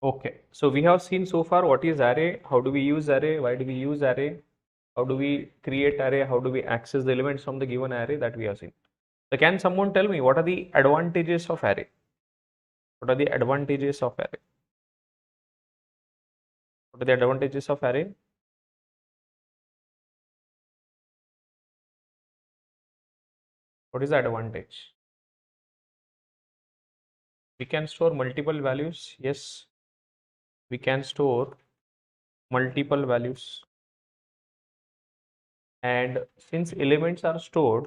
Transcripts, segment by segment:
Okay, so we have seen so far what is array, how do we use array, why do we use array, how do we create array, how do we access the elements from the given array, that we have seen. So can someone tell me what are the advantages of array? What are the advantages of array? What are the advantages of array? What is the advantage? We can store multiple values. Yes, we can store multiple values. And since elements are stored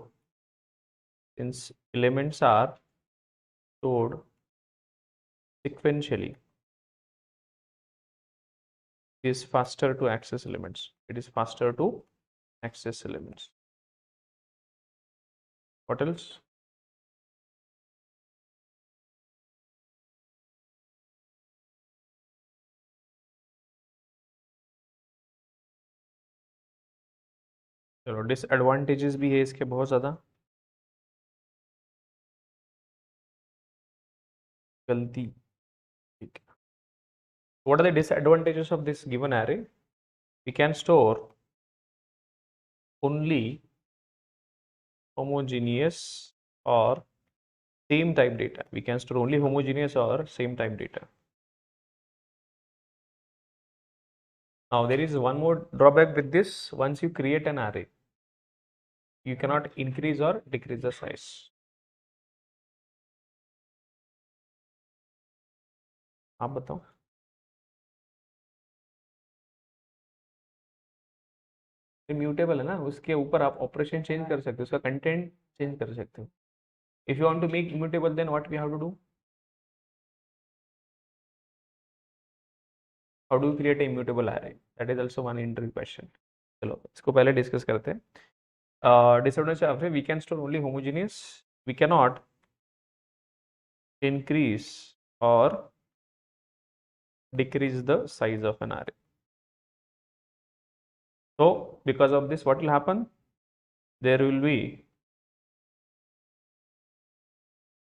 sequentially, it is faster to access elements. It is faster to access elements. What else? चलो disadvantages भी है इसके बहुत ज़्यादा. गलती. ठीक है. What are the disadvantages of this given array? We can store only homogeneous or same type data. We can store only homogeneous or same type data. Now there is one more drawback with this. Once you create an array, you cannot increase or decrease the size. आप बताओ. Mutable है ना, उसके ऊपर आप operation change कर सकते हो, उसका कंटेंट चेंज कर सकते हो. If you want to make immutable, then what we have to do? How do create a immutable array? That is also one interview question. चलो इसको पहले डिस्कस करते हैं. Disadvantage of we can store only homogeneous. We can not increase or decrease the size of an array. So because of this, what will happen? There will be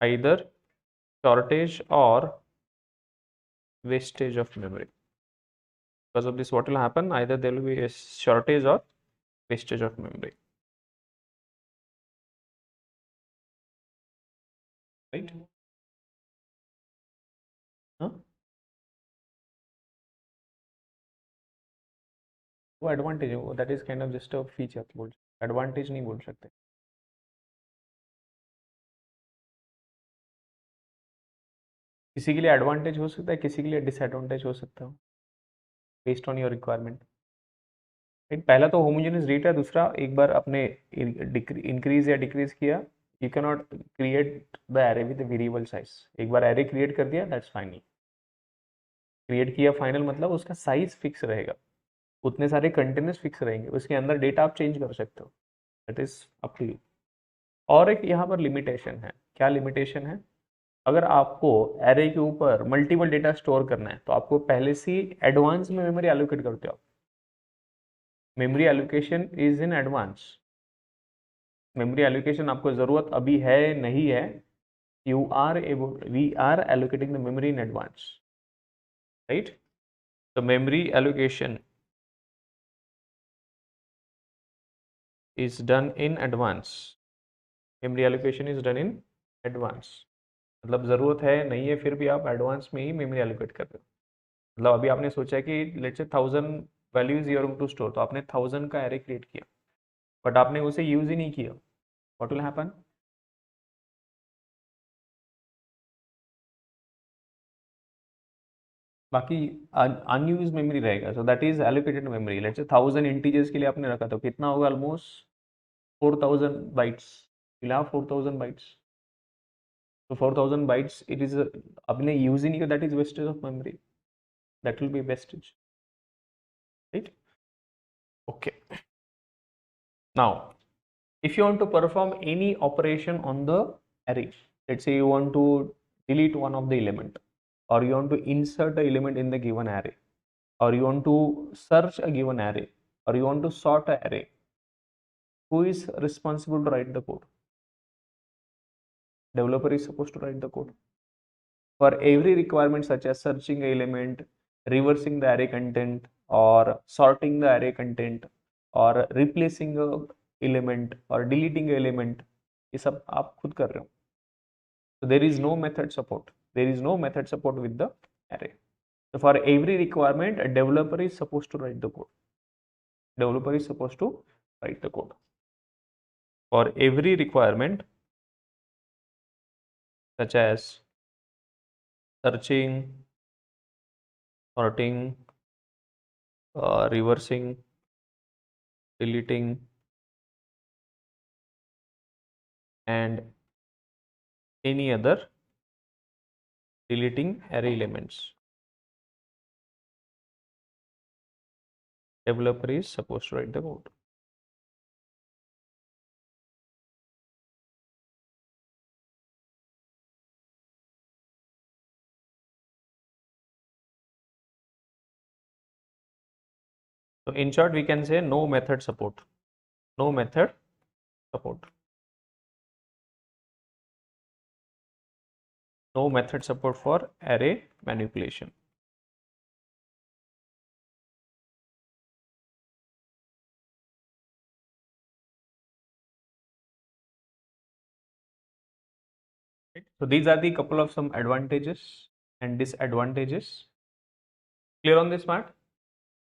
either shortage or wastage of memory. Because of this, what will happen? Either there will be a shortage or wastage of memory. Right? Huh? वो advantage है, वो that is kind of just a feature. बोल advantage नहीं बोल सकते. किसी के लिए एडवांटेज हो सकता है, किसी के लिए डिसएडवांटेज हो सकता है, बेस्ड ऑन योर रिक्वायरमेंट. पहला तो होमोजेनियस डेटा है, दूसरा एक बार आपने इंक्रीज या डिक्रीज किया, you can not create the array with variable size. एक बार एरे क्रिएट कर दिया, दैट्स फाइनल. क्रिएट किया फाइनल मतलब उसका साइज फिक्स रहेगा, उतने सारे कंटेनर्स फिक्स रहेंगे, उसके अंदर डेटा आप चेंज कर सकते हो. That is up to you. और एक यहाँ पर लिमिटेशन है. क्या लिमिटेशन है? अगर आपको एरे के ऊपर मल्टीपल डेटा स्टोर करना है तो आपको पहले से एडवांस में मेमोरी एलोकेट करते हो. Memory allocation is in advance. Memory allocation आपको ज़रूरत अभी है नहीं है, we are allocating the memory in advance. Right? तो memory allocation is done in advance. memory allocation is done in advance. मतलब ज़रूरत है नहीं है, फिर भी आप एडवांस में ही मेमोरी एलोकेट कर रहे हो. मतलब अभी आपने सोचा कि let's say 1000 values you are going to store, तो आपने 1000 का एरे क्रिएट किया, बट आपने उसे यूज ही नहीं किया. What will happen? बाकी अनयूज मेमोरी रहेगा. So that is allocated memory. Let's say 1000 integers के लिए आपने रखा, तो कितना होगा? Almost 4000 bytes. Will have 4000 bytes. तो 4000 बाइट्स इट इज, आपने यूज ही नहीं किया, that is wastage of memory. That will be wastage. Right? Okay. Now if you want to perform any operation on the array, let's say you want to delete one of the element, or you want to insert a element in the given array, or you want to search a given array, or you want to sort an array, who is responsible to write the code? Developer is supposed to write the code. for every requirement such as searching a element, reversing the array content, or sorting the array content, or replacing a element or deleting a element, ये सब आप खुद कर रहे हो. So there is no method support. There is no method support with the array. So for every requirement, a developer is supposed to write the code. Developer is supposed to write the code. For every requirement, such as searching, sorting, reversing, deleting, and any other deleting array elements, developer is supposed to write the code. So in short, we can say no method support. No method support. No method support for array manipulation. So these are the couple of some advantages and disadvantages. Clear on this part?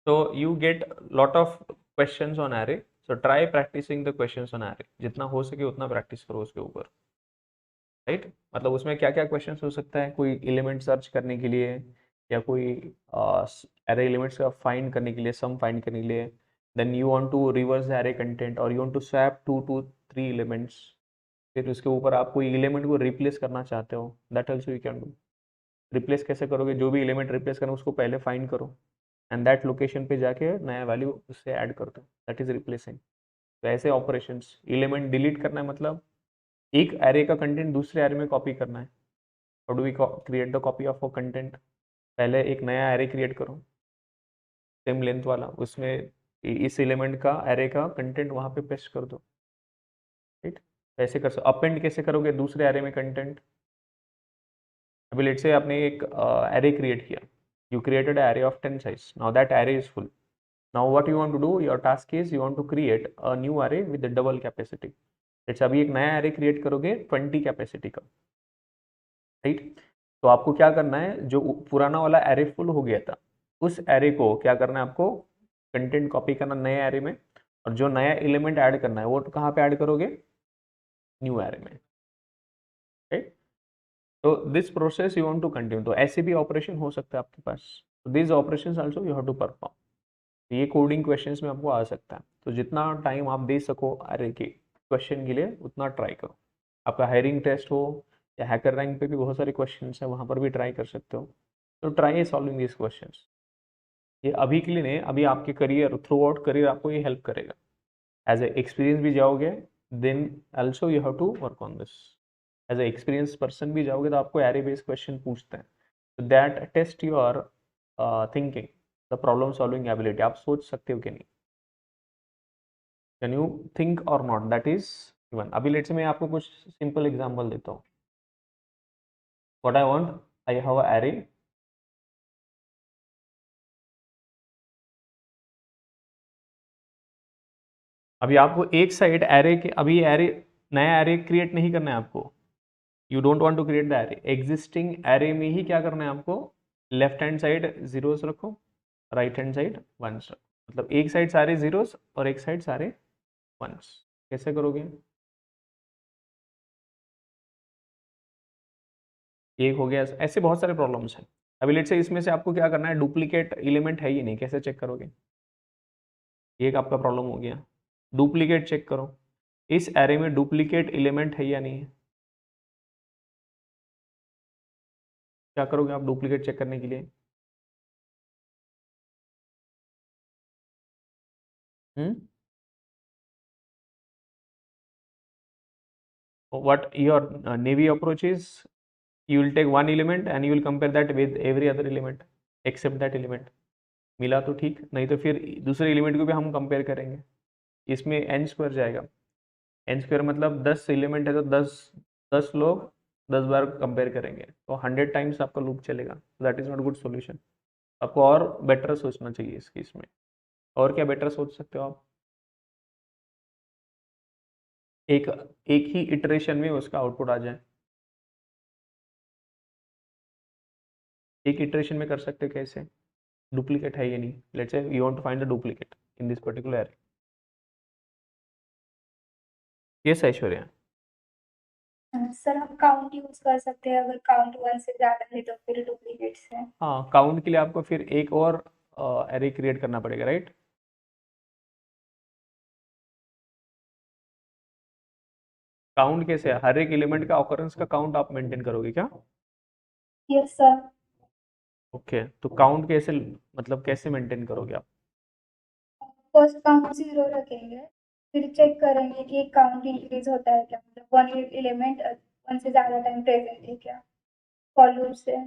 So you get lot of questions on array. So try practicing the questions on array. जितना हो सके उतना practice करो उसके ऊपर. Right मतलब उसमें क्या क्या क्वेश्चंस हो सकता है, कोई एलिमेंट सर्च करने के लिए या कोई एरे एलिमेंट्स का फाइंड करने के लिए, सम फाइंड करने के लिए, then you want to reverse the array content और you want to swap 2 to 3 elements, फिर उसके ऊपर आप कोई एलिमेंट को रिप्लेस करना चाहते हो, that also you can do. Replace कैसे करोगे, जो भी एलिमेंट रिप्लेस करना उसको पहले फाइंड करो एंड दैट लोकेशन पे जाके नया वैल्यू उससे ऐड कर दो, दैट इज रिप्लेसिंग. तो ऐसे ऑपरेशंस. एलिमेंट डिलीट करना है मतलब एक एरे का कंटेंट दूसरे एरे में कॉपी करना है. How do we create the copy of a content? पहले एक नया एरे क्रिएट करो सेम लेंथ वाला, उसमें इस एलिमेंट का एरे का कंटेंट वहां पे पेस्ट कर दो. राइट, ऐसे कर सकते. अपेंड कैसे करोगे दूसरे एरे में कंटेंट? अभी लेट से आपने एक एरे क्रिएट किया, you created an array of 10 size. Now that array is full. Now what you want to do, your task is you want to create a new array with the double capacity. जैसे अभी एक नया array create करोगे 20 capacity का. Right, तो आपको क्या करना है, जो पुराना वाला एरे फुल हो गया था उस एरे को क्या करना है, आपको कंटेंट कॉपी करना नए एरे में, और जो नया एलिमेंट ऐड करना है वो कहाँ पे ऐड करोगे, न्यू एरे में. राइट, तो this process you want to continue. तो ऐसे भी ऑपरेशन हो सकता है आपके पास. तो this operations also you have to perform. ये कोडिंग क्वेश्चंस में आपको आ सकता है. तो जितना टाइम आप दे सको अरे के क्वेश्चन के लिए उतना ट्राई करो. आपका हायरिंग टेस्ट हो या हैकर रैंक पे भी बहुत सारे क्वेश्चंस हैं, वहाँ पर भी ट्राई कर सकते हो. तो ट्राई सॉल्विंग दिस क्वेश्चंस. ये अभी के लिए नहीं, अभी आपके करियर थ्रू आउट करियर आपको ये हेल्प करेगा. एज ए एक्सपीरियंस भी जाओगे then also you have to work on this. As a experience person भी जाओगे तो आपको एरे बेस्ड क्वेश्चन पूछते हैं. तो that test your thinking, the problem solving ability. आप सोच सकते हो कि नहीं, कैन यू थिंक और नॉट, दैट इज गिवन. अभी लेट से मैं आपको कुछ सिंपल एग्जांपल देता हूँ. What I want, I have a array. अभी आपको एक साइड एरे के, अभी एरे नया एरे क्रिएट नहीं करना है आपको. You don't want to create the array. Existing array में ही क्या करना है आपको, लेफ्ट हैंड साइड जीरोस रखो, राइट हैंड साइड वंस रखो. मतलब एक साइड सारे जीरोस और एक साइड सारे वंस. कैसे करोगे, एक हो गया. ऐसे बहुत सारे प्रॉब्लम्स हैं. अभी लेट से इसमें से आपको क्या करना है, डुप्लीकेट एलिमेंट है ही नहीं, कैसे चेक करोगे. एक आपका प्रॉब्लम हो गया. डुप्लीकेट चेक करो, इस एरे में डुप्लीकेट एलिमेंट है या नहीं है. क्या करोगे आप डुप्लीकेट चेक करने के लिए. What your navy approach is, you will take one element and you will compare that with every other element except that element. मिला तो ठीक, नहीं तो फिर दूसरे एलिमेंट को भी हम कंपेयर करेंगे. इसमें एन स्क्वायर जाएगा. एन स्क्वायर मतलब 10 एलिमेंट है तो 10 लोग 10 बार कंपेयर करेंगे तो 100 टाइम्स आपका लूप चलेगा, that is not good solution. आपको और बेटर सोचना चाहिए इस केस में। और क्या बेटर सोच सकते हो आप? एक एक ही इटरेशन में उसका आउटपुट आ जाए, एक इटरेशन में कर सकते हो कैसे? डुप्लीकेट है या नहीं, let's say you want to find the duplicate in this particular array. Yes Aishwarya. Sir हम काउंट यूज कर सकते हैं, अगर काउंट 1 से ज्यादा है तो फिर डुप्लीकेट्स है। हाँ, काउंट के लिए आपको फिर एक और एरे क्रिएट करना पड़ेगा, राइट? काउंट कैसे है? हर एक एलिमेंट का ऑकरेंस का काउंट आप मेंटेन करोगे क्या? Yes sir. ओके, तो काउंट कैसे, मतलब कैसे मेंटेन करोगे आप? फर्स्ट काउंट 0 रखेंगे, फिर चेक करेंगे कि काउंट इंक्रीज होता है क्या, मतलब वन एलिमेंट 1 से ज्यादा टाइम प्रेजेंट है क्या फॉर लूप से।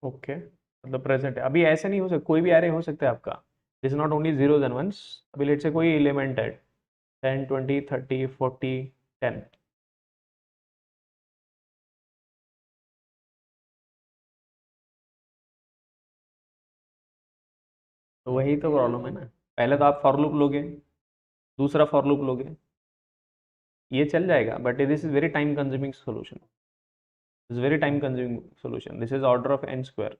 ओके, मतलब प्रेजेंट है। अभी ऐसे नहीं हो सकता, कोई भी एरे हो सकता है आपका, is not only zeros and ones. अभी लेट से कोई एलिमेंट है 10 20 30 40 10, तो वही तो प्रॉब्लम है ना। पहले तो आप फॉर लूप लोगे, दूसरा फॉर लूप लोगे, ये चल जाएगा, but this is very time consuming solution, is very time consuming solution. This is order of N square.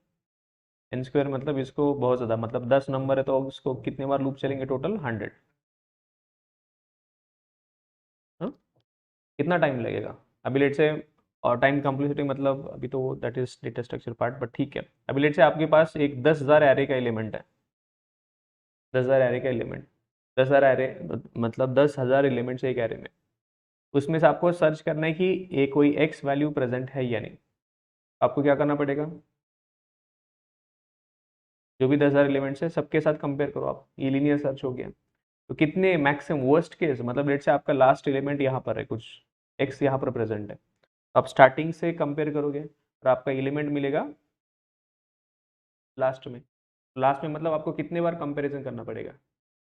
N square मतलब इसको बहुत ज़्यादा, मतलब 10 नंबर है तो उसको कितने बार लूप चलेंगे टोटल? 100। हाँ, कितना टाइम लगेगा? अभी लेट से, और टाइम कम्प्लेक्सिटी मतलब अभी तो that is data structure part, but ठीक है। अभी लेट से आपके पास एक 10,000 एरे का एलिमेंट है, 10,000 एरे का एलिमेंट, 10,000 एरे मतलब 10,000 एलिमेंट्स एक एरे में। उसमें से आपको सर्च करना है कि ये कोई एक्स वैल्यू प्रेजेंट है या नहीं। आपको क्या करना पड़ेगा? जो भी 10,000 एलिमेंट्स है सबके साथ कंपेयर करो आप, ये लीनियर सर्च हो गया। तो कितने मैक्सिमम वर्स्ट केस, मतलब लेट से आपका लास्ट एलिमेंट यहाँ पर है, कुछ एक्स यहाँ पर प्रेजेंट है, आप स्टार्टिंग से कंपेयर करोगे और आपका एलिमेंट मिलेगा लास्ट में। लास्ट में मतलब आपको कितने बार कंपैरिजन करना पड़ेगा?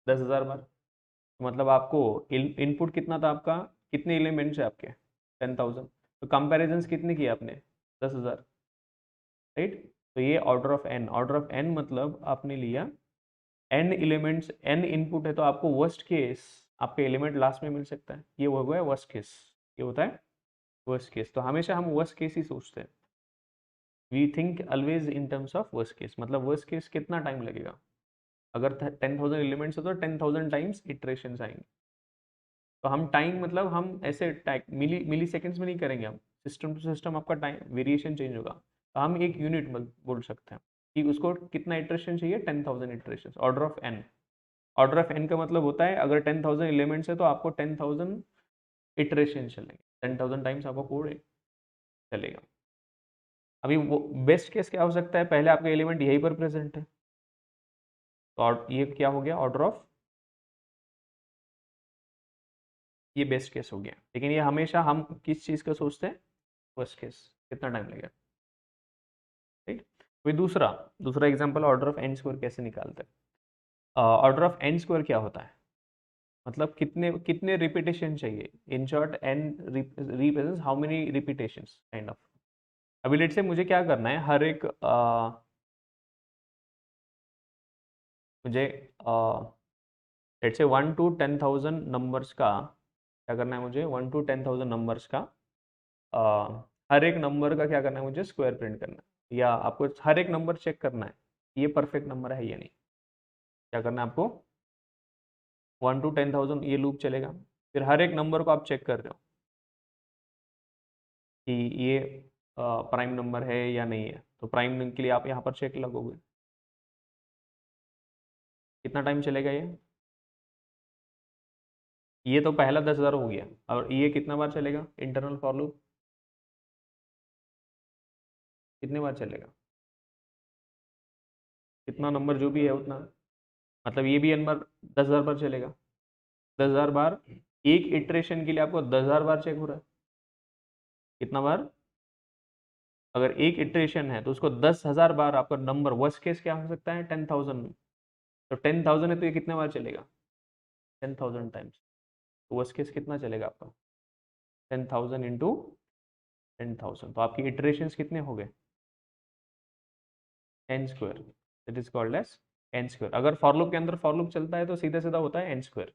10,000 बार। मतलब आपको इनपुट कितना था आपका, कितने एलिमेंट्स है आपके? 10,000। तो कंपैरिजन कितने किए आपने? 10,000, राइट? तो ये order of N, order of N मतलब आपने लिया एन एलिमेंट्स, एन इनपुट है, तो आपको वर्स्ट केस आपके एलिमेंट लास्ट में मिल सकता है, ये हो गया वर्स्ट केस। ये होता है वर्स्ट केस। तो हमेशा हम वर्स्ट केस ही सोचते हैं, we think always in terms of worst case. मतलब वर्स्ट केस कितना टाइम लगेगा? अगर 10,000 एलिमेंट्स है तो 10,000 टाइम्स इटरेशन आएंगे। तो हम टाइम मतलब हम ऐसे मिली मिली सेकेंड्स में नहीं करेंगे, हम सिस्टम टू सिस्टम आपका टाइम वेरिएशन चेंज होगा। तो हम एक यूनिट बोल सकते हैं कि उसको कितना इटरेशन चाहिए, 10,000 iteration, order of N. Order of N का मतलब होता है अगर 10,000 एलिमेंट्स है तो आपको 10,000 इटरेशन चलेंगे, 10,000 टाइम्स आपको कोड चलेगा। अभी वो बेस्ट केस क्या हो सकता है, पहले आपका एलिमेंट यहीं पर प्रेजेंट है, तो ये क्या हो गया ऑर्डर ऑफ, ये बेस्ट केस हो गया। लेकिन ये हमेशा हम किस चीज़ का सोचते हैं? वर्स्ट केस, कितना टाइम लगेगा, राइट? कोई दूसरा दूसरा example, order of N square कैसे निकालते हैं? ऑर्डर ऑफ एन स्क्वायर क्या होता है, मतलब कितने कितने रिपीटेशन चाहिए, in short N represents how many repetitions kind of. अभी लेट से मुझे क्या करना है, हर एक मुझे लेट से 1 to 10,000 नंबर्स का क्या करना है, मुझे 1 to 10,000 नंबर्स का हर एक नंबर का क्या करना है, मुझे स्क्वायर प्रिंट करना है, या आपको हर एक नंबर चेक करना है ये परफेक्ट नंबर है या नहीं। क्या करना है आपको? 1 to 10,000 ये लूप चलेगा, फिर हर एक नंबर को आप चेक कर रहे हो कि ये प्राइम नंबर है या नहीं है। तो प्राइम के लिए आप यहाँ पर चेक लगोगे, कितना टाइम चलेगा ये तो पहला 10,000 हो गया, और ये कितना बार चलेगा इंटरनल फॉर लूप, कितने बार चलेगा? कितना नंबर जो भी है उतना, मतलब ये भी नंबर 10,000 बार चलेगा। 10,000 बार, एक इटरेशन के लिए आपको 10,000 बार चेक हो रहा है। कितना बार? अगर एक इटरेशन है तो उसको 10,000 बार आपका नंबर, वर्स्ट केस क्या हो सकता है 10,000 में। तो 10,000 है तो ये कितने बार चलेगा? 10,000 टाइम्स। तो वर्स्ट केस कितना चलेगा आपका? 10,000 इंटू 10,000, तो आपकी इटरेशंस कितने हो गए? N square, that is called as N square. अगर फॉर लूप के अंदर फॉर लूप चलता है तो सीधा सीधा होता है एन स्क्वायर।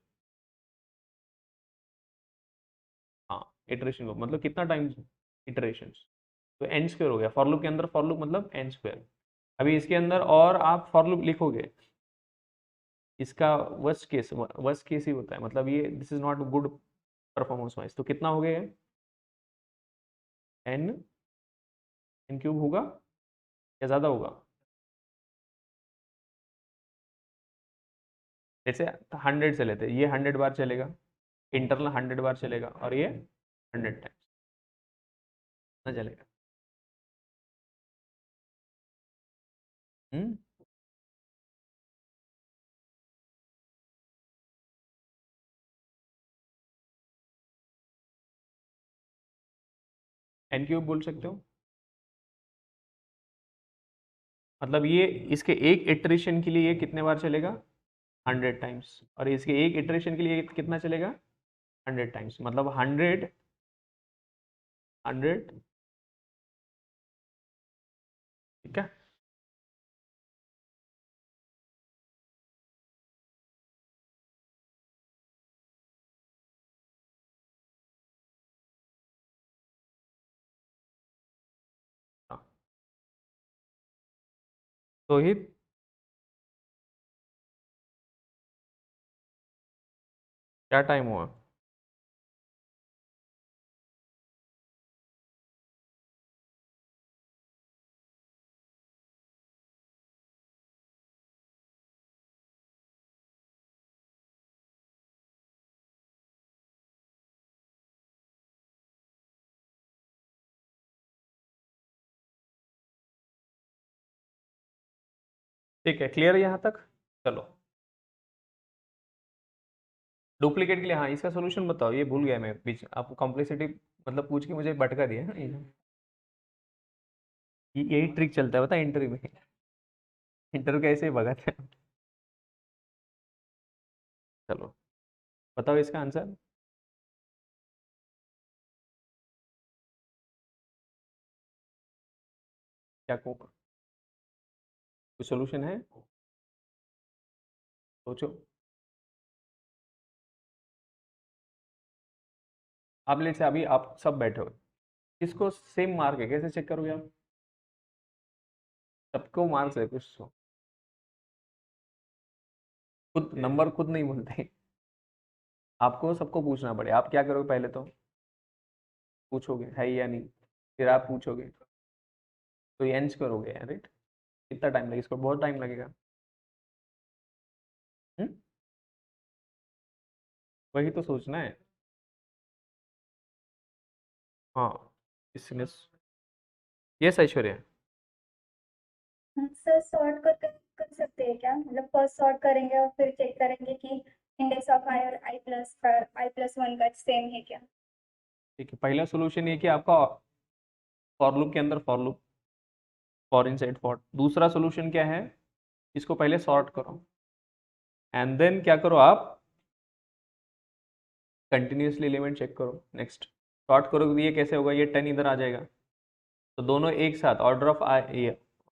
हाँ, इटरेशन लूप मतलब कितना टाइम इटरेशंस, तो एन स्क्वायर हो गया। फॉर लूप के अंदर फॉर लूप मतलब एन स्क्वायर। अभी इसके अंदर और आप फॉर लूप लिखोगे, इसका वर्स्ट केस ही होता है, मतलब ये this is not good performance wise. तो कितना हो गया? एन एन क्यूब होगा या ज़्यादा होगा? जैसे 100 से लेते हैं, ये 100 बार चलेगा, इंटरनल 100 बार चलेगा, और ये 100 टाइम्स ना चलेगा। हम्म, एन क्यूब बोल सकते हो। मतलब ये इसके एक इटरेशन के लिए ये कितने बार चलेगा? 100 टाइम्स। और इसके एक इटरेशन के लिए कितना चलेगा? 100 टाइम्स। मतलब 100 ठीक है। हाँ, तो ही क्या टाइम हुआ? ठीक है, क्लियर है यहाँ तक? चलो, डुप्लीकेट के लिए, हाँ इसका सोल्यूशन बताओ, ये भूल गया मैं बीच, आपको कॉम्प्लेक्सिटी मतलब पूछ के मुझे भटका दिया है ना। यही ट्रिक चलता है, पता है इंटरव्यू में। इंटरव्यू कैसे भगाते हैं। चलो, बताओ इसका आंसर। क्या कोई सोल्यूशन है? सोचो। आप ले से अभी आप सब बैठे हो, किसको सेम मार्क है, कैसे चेक करोगे आप? सबको मार्क्स है कुछ तो। खुद नंबर खुद नहीं बोलते, आपको सबको पूछना पड़े। आप क्या करोगे, पहले तो पूछोगे है या नहीं, फिर आप पूछोगे, तो ये एंड करोगे, राइट? कितना टाइम लगेगा इसको? बहुत टाइम लगेगा। हम्म? वही तो सोचना है। हाँ, इसने, यस ऐश्वर्या। सर सॉर्ट कर सकते हैं क्या? मतलब फर्स्ट सॉर्ट करेंगे और फिर चेक करेंगे कि इंडेक्स ऑफ आई और आई प्लस वन का सेम है क्या? ठीक है, पहला सोल्यूशन ये कि आपका फॉर लूप के अंदर for loop, for inside for. दूसरा सोल्यूशन क्या है? इसको पहले सॉर्ट करो, एंड देन क्या करो आप, कंटिन्यूसली एलिमेंट चेक करो। नेक्स्ट सॉर्ट करोगे तो ये कैसे होगा, ये 10 इधर आ जाएगा, तो दोनों एक साथ order of I,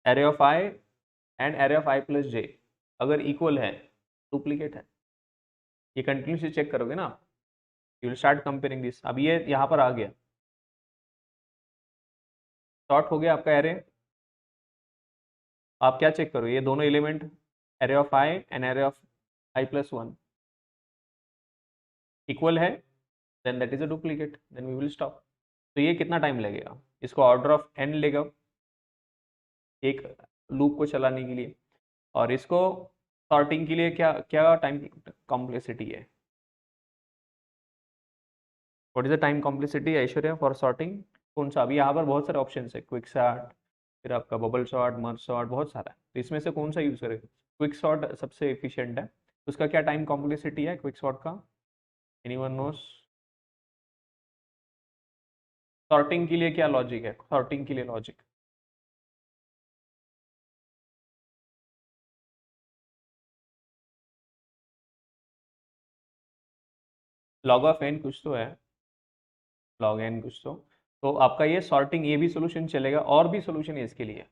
array of I and array of I plus J अगर इक्वल है, डुप्लीकेट है। ये कंटिन्यूसली चेक करोगे ना, you will start comparing this. अब ये यहाँ पर आ गया, सॉर्ट हो गया आपका एरे। आप क्या चेक करो, ये दोनों element array of I and array of I plus one equal है, then that is a duplicate, then we will stop. तो ये कितना टाइम लगेगा? इसको ऑर्डर ऑफ एन लेगा एक लूप को चलाने के लिए, और इसको सॉर्टिंग के लिए क्या क्या टाइम कॉम्प्लेक्सिटी है? What is the time complexity Aishwarya for sorting? कौन सा? अभी यहाँ पर बहुत सारे ऑप्शन है, क्विक सॉर्ट, फिर आपका बबल सॉर्ट, मर्ज सॉर्ट, बहुत सारा है, तो इसमें से कौन सा यूज करें? क्विक सॉर्ट सबसे एफिशिएंट है। उसका क्या टाइम कॉम्प्लेक्सिटी है क्विक सॉर्ट का? Anyone nose? सॉर्टिंग के लिए क्या लॉजिक है, सॉर्टिंग के लिए लॉजिक? लॉग ऑफ एन कुछ तो है, लॉग एन कुछ तो। तो आपका ये सॉर्टिंग ए भी सोल्यूशन चलेगा, और भी सोल्यूशन है इसके लिए,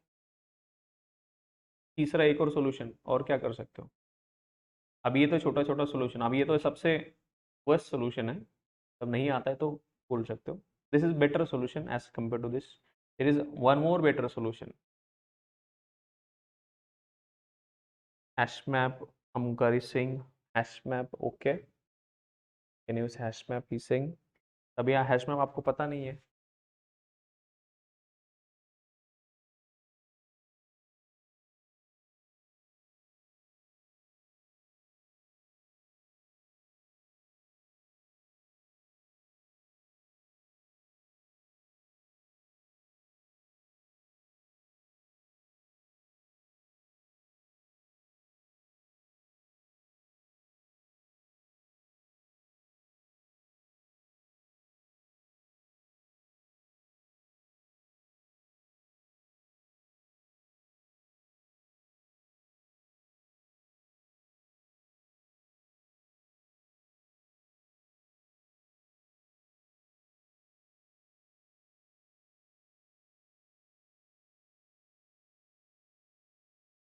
तीसरा एक और सोल्यूशन और क्या कर सकते हो। अब ये तो छोटा छोटा सोल्यूशन, अब ये तो सबसे वर्स्ट सोल्यूशन है, तब नहीं आता है तो बोल सकते हो this is better solution as compare to this, there is one more better solution. HashMap, I'm Gary Singh, HashMap, okay, can use HashMap ही सिंह। अब यहाँ HashMap आपको पता नहीं है,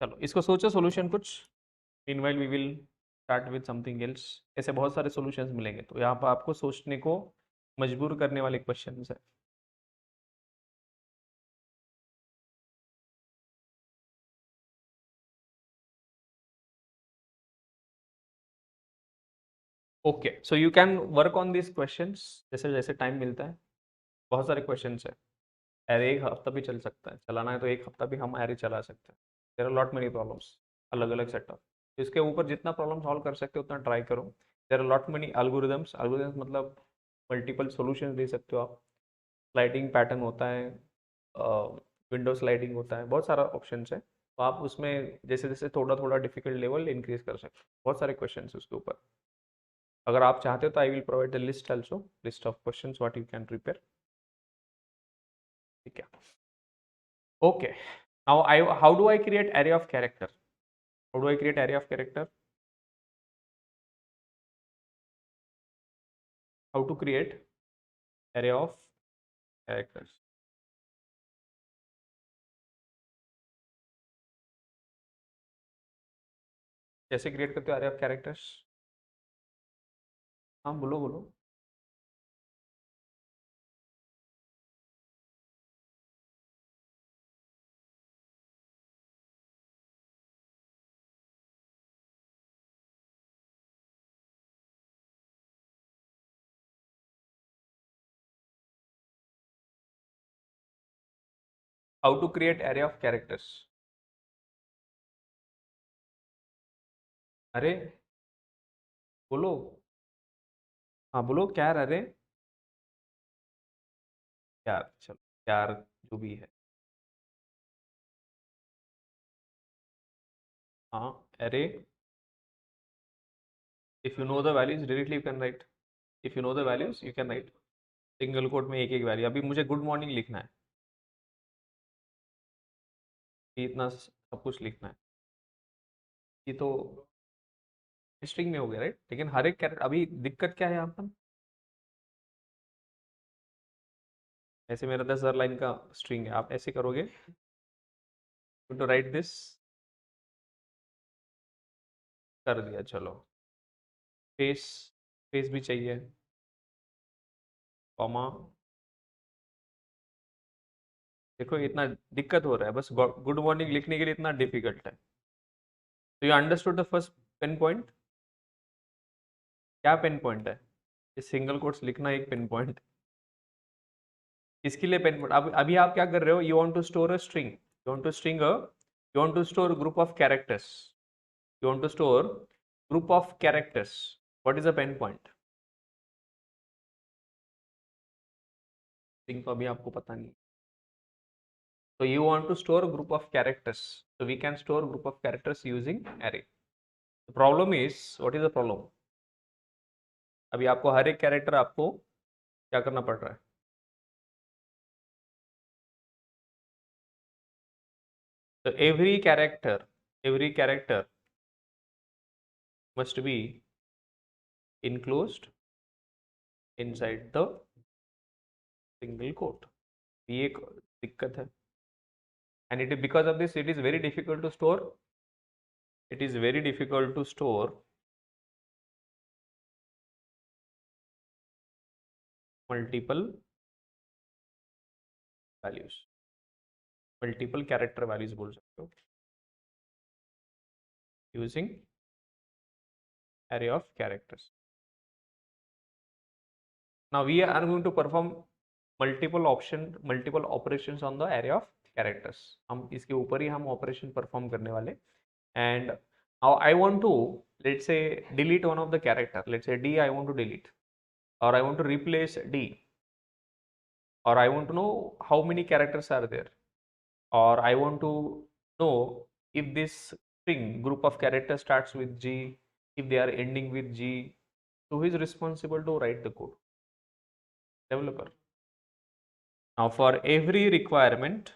चलो इसको सोचो सोल्यूशन कुछ, meanwhile we will start with something else. ऐसे बहुत सारे सॉल्यूशंस मिलेंगे, तो यहाँ पर आपको सोचने को मजबूर करने वाले क्वेश्चंस है। Okay, so you can work on this questions जैसे जैसे टाइम मिलता है, बहुत सारे क्वेश्चंस है। एरे एक हफ्ता भी चल सकता है, चलाना है तो एक हफ्ता भी हम एरे चला सकते हैं। There are lot many problems, अलग अलग सेटअप, इसके ऊपर जितना प्रॉब्लम सॉल्व कर सकते हो उतना ट्राई करो। There are lot many algorithms, algorithms मतलब मल्टीपल सॉल्यूशंस दे सकते हो आप, स्लाइडिंग पैटर्न होता है, विंडो स्लाइडिंग होता है, बहुत सारा ऑप्शन है, तो आप उसमें जैसे जैसे थोड़ा थोड़ा डिफिकल्ट लेवल इंक्रीज कर सकते हो, बहुत सारे क्वेश्चन है उसके ऊपर। अगर आप चाहते हो तो I will provide the list also, list of questions what you can prepare, ठीक है। Okay, now I how do I create array of character, how do I create array of character, how to create array of characters, कैसे create करते हो array of characters, हाँ बोलो बोलो। How to create array of characters, अरे बोलो, हाँ बोलो क्या अरे, यार चलो, यार जो भी है, हाँ array, if you know the values directly you can write, if you know the values you can write single quote में एक एक वैल्यू। अभी मुझे गुड मॉर्निंग लिखना है, ये इतना सब कुछ लिखना है, ये तो स्ट्रिंग में हो गया राइट, लेकिन हर एक कैरेक्टर, अभी दिक्कत क्या है यहाँ पर, ऐसे मेरा 10,000 लाइन का स्ट्रिंग है, आप ऐसे करोगे टू राइट दिस, कर दिया, चलो फेस, फेस भी चाहिए, कॉमा, देखो इतना दिक्कत हो रहा है, बस गुड मॉर्निंग लिखने के लिए इतना डिफिकल्ट है। तो you understood the first pain point, क्या पेन पॉइंट है, ये सिंगल कोट्स लिखना एक पेन पॉइंट, इसके लिए पेन पॉइंट। अब अभी आप क्या कर रहे हो, you want to store a string, you want to string a, you want to store group of characters, you want to store group of characters, what is a pain point, string तो अभी आपको पता नहीं, so you want to store a group of characters, so we can store group of characters using array। the problem is, what is the problem, अभी आपको हर एक character आपको क्या करना पड़ रहा है, so every character must be enclosed inside the single quote, ये एक दिक्कत है। And it is because of this it is very difficult to store, it is very difficult to store multiple values, multiple character values बोल सकते हो, using array of characters. Now we are going to perform multiple operations on the array of characters. हम इसके ऊपर ही हम operation perform करने वाले. And now I want to, let's say, delete one of the character. Let's say D I want to delete, or I want to replace D, or I want to know how many characters are there, or I want to know if this string group of characters starts with G, if they are ending with G. So who is responsible to write the code? Developer. Now for every requirement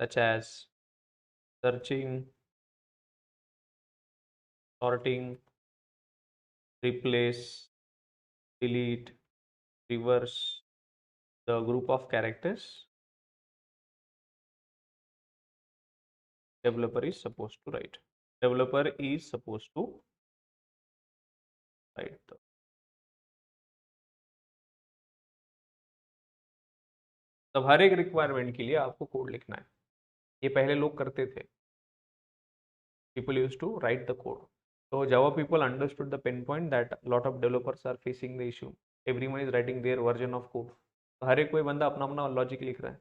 such as searching, sorting, replace, delete, reverse the group of characters, developer is supposed to write. Developer is supposed to write the. तब हर एक requirement के लिए आपको code लिखना है. ये पहले लोग करते थे. People used to write the code. So Java people understood the pain point that a lot of developers are facing the issue. Everyone is writing their version of code. तो हर एक कोई बंदा अपना अपना लॉजिक लिख रहा है.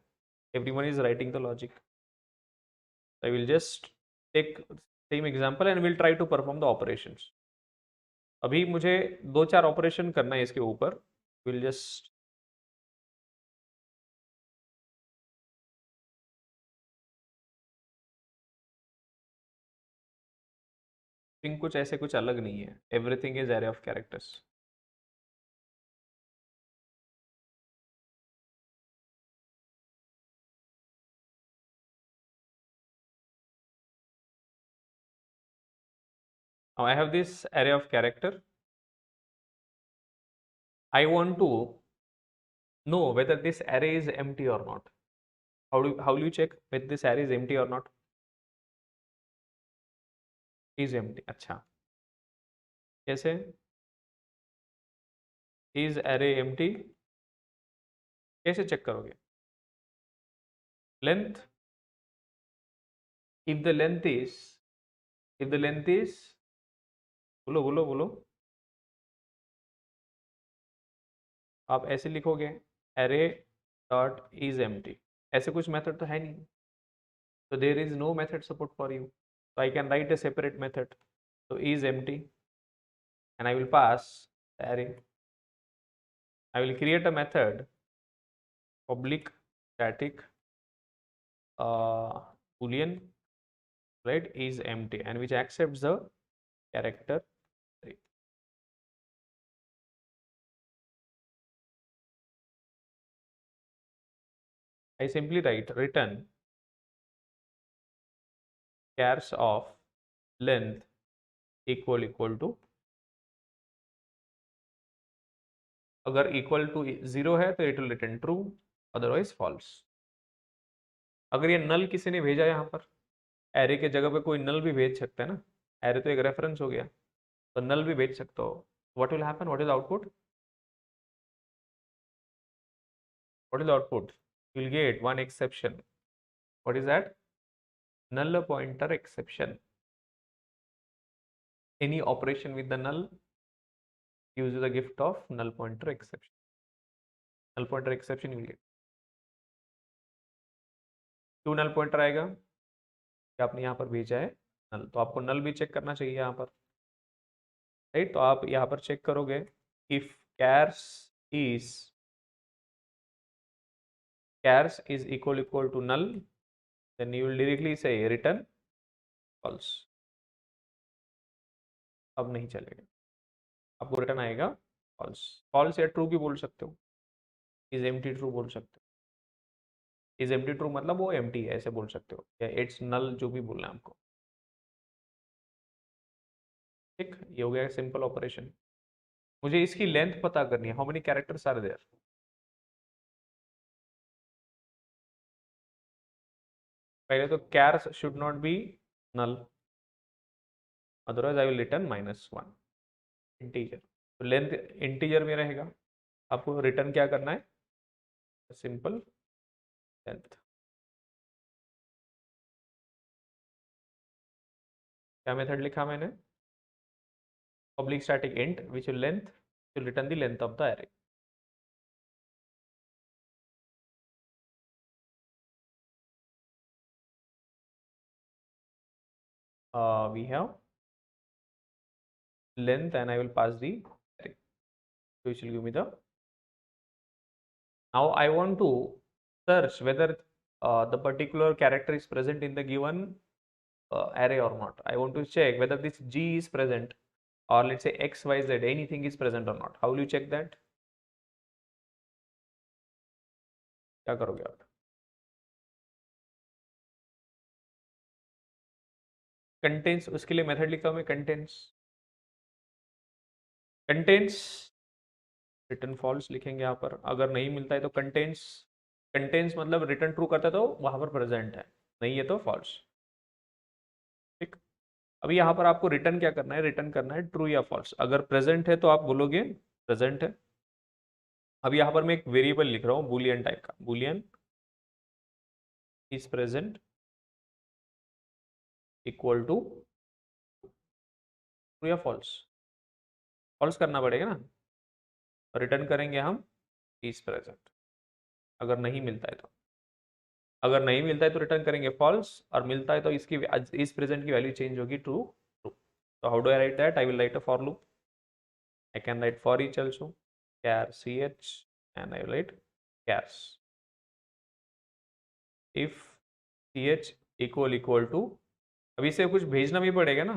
Everyone is writing the logic. I will just take same example and we'll try to perform the operations. अभी मुझे दो चार ऑपरेशन करना है इसके ऊपर. We'll just think कुछ ऐसे कुछ अलग नहीं है. Everything is array of characters. Now I have this array of character. I want to know whether this array is empty or not. How do you check whether this array is empty or not? Is empty. अच्छा, कैसे? Is array empty? कैसे check करोगे? Length. If the length is बोलो बोलो बोलो, आप ऐसे लिखोगे array dot is empty. ऐसे कुछ मेथड तो है नहीं. So there is no method support for you. So I can write a separate method. So is empty, and I will pass the array. I will create a method public static boolean, right, is empty, and which accepts the character 3. I simply write return chars of length equal to, अगर equal to 0 है तो it will return true, otherwise false. अगर ये नल किसी ने भेजा यहाँ पर, एरे के जगह पे कोई नल भी भेज सकता है ना. एरे तो एक रेफरेंस हो गया, तो नल भी भेज सकते हो. What will happen? What is output? What is the output? You will get one exception. What is that? Null pointer exception. Any operation with the null gives you the gift of null pointer exception. Null pointer exception you will get. क्यों null pointer आएगा? कि आपने यहाँ पर भेजा है null, तो आपको null भी चेक करना चाहिए यहाँ पर, राइट? तो आप यहाँ पर चेक करोगे if chars is equal to null, then you will directly say return false. अब नहीं चलेगा, आपको रिटर्न आएगा false. false या true भी बोल सकते हो, is empty true बोल सकते हो. is empty true मतलब वो empty है ऐसे बोल सकते हो, या it's null, जो भी बोलना है आपको. ठीक, ये हो गया सिंपल ऑपरेशन. मुझे इसकी लेंथ पता करनी है, how many characters are there. पहले तो chars should not be null, otherwise I will return -1 integer. तो लेंथ इंटीजर में रहेगा, आपको रिटर्न क्या करना है, सिंपल लेंथ। क्या मेथड लिखा मैंने, public static int which will length will return the length of the array. We have length and I will pass the array, which will give me the. Now I want to search whether the particular character is present in the given array or not. I want to check whether this G is present, or let's say X, Y, Z, anything is present or not. How will you check that? क्या करोगे आप? Contents, उसके लिए method लिखा हूं मैं, contents return false लिखेंगे यहाँ पर। अगर नहीं मिलता है तो कंटेंट्स मतलब रिटर्न ट्रू करता है तो वहां पर प्रेजेंट है, नहीं है तो फॉल्स। ठीक, अभी यहाँ पर आपको रिटर्न क्या करना है, रिटर्न करना है ट्रू या फॉल्स। अगर प्रेजेंट है तो आप बोलोगे प्रेजेंट है। अब यहाँ पर मैं एक वेरिएबल लिख रहा हूँ बुलियन टाइप का, boolean is present equal to true या फॉल्स, फॉल्स करना पड़ेगा ना। रिटर्न करेंगे हम इज प्रेजेंट, अगर नहीं मिलता है तो। अगर नहीं मिलता है तो रिटर्न करेंगे फॉल्स, और मिलता है तो इसकी इस प्रेजेंट की वैल्यू चेंज होगी ट्रू ट्रू। तो how do I write that, I will write a for loop. I can write for each also, char ch, and I will write chars if ch equal to, अब इसे कुछ भेजना भी पड़ेगा ना,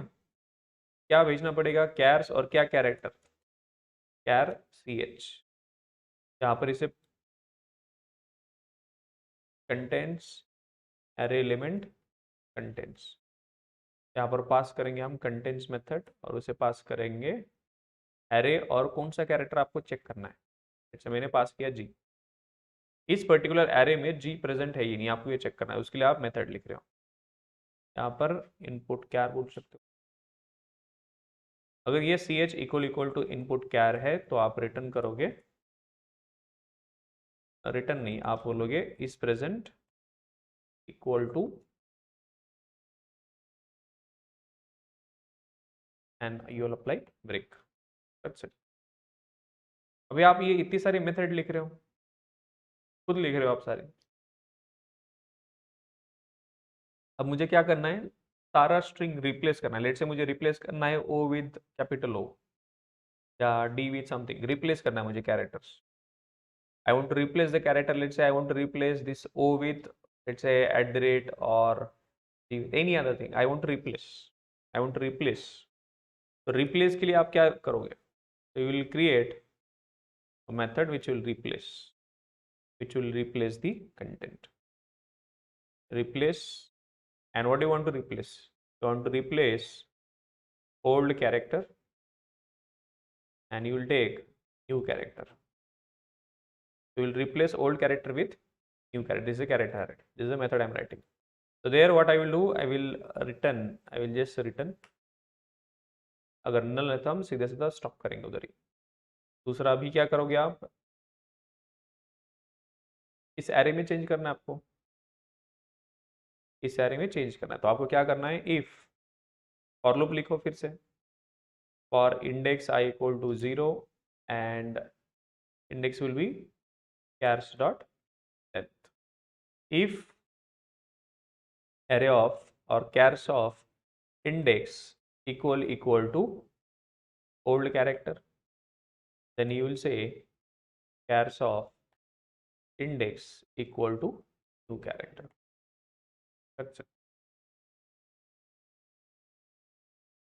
क्या भेजना पड़ेगा, कैर्स और क्या कैरेक्टर, कैर ch, यहाँ पर इसे कंटेंट्स एरे एलिमेंट कंटेंट्स, यहाँ पर पास करेंगे हम कंटेंट्स मेथड, और उसे पास करेंगे एरे, और कौन सा कैरेक्टर आपको चेक करना है। जैसे मैंने पास किया जी, इस पर्टिकुलर एरे में जी प्रेजेंट है ही नहीं, आपको ये चेक करना है, उसके लिए आप मेथड लिख रहे हो। यहाँ पर इनपुट कैर बोल सकते हो। अगर ये ch इक्वल टू इनपुट कैर है तो आप रिटर्न करोगे, रिटर्न नहीं, आप बोलोगे इस present equal to and you will apply break. That's it. अभी आप ये इतनी सारी मेथड लिख रहे हो, खुद लिख रहे हो आप सारे। अब मुझे क्या करना है, सारा स्ट्रिंग रिप्लेस करना है। लेट से मुझे रिप्लेस करना है ओ विद कैपिटल ओ, या डी विद समथिंग, रिप्लेस करना है मुझे characters. I want to replace the character. Let's say I want to replace this O with, let's say, @ or any other thing. I want to replace. I want to replace. तो replace के लिए आप क्या करोगे? So you will create a method which will replace the content. Replace, and what do you want to replace? You want to replace old character, and you will take new character. You will replace old character with new character. This is a character. This is the method I am writing. So there what I will do, I will just return, अगर नल है तो हम सीधा सीधा stop करेंगे उधर ही। दूसरा अभी क्या करोगे आप, इस एरे में चेंज करना है आपको, इस एरे में चेंज करना है। तो आपको क्या करना है, इफ फॉर लूप लिखो फिर से, for index i equal to 0 and index will be chars dot length. If array of or chars of index equal to old character, then you will say chars of index equal to new character. That's it.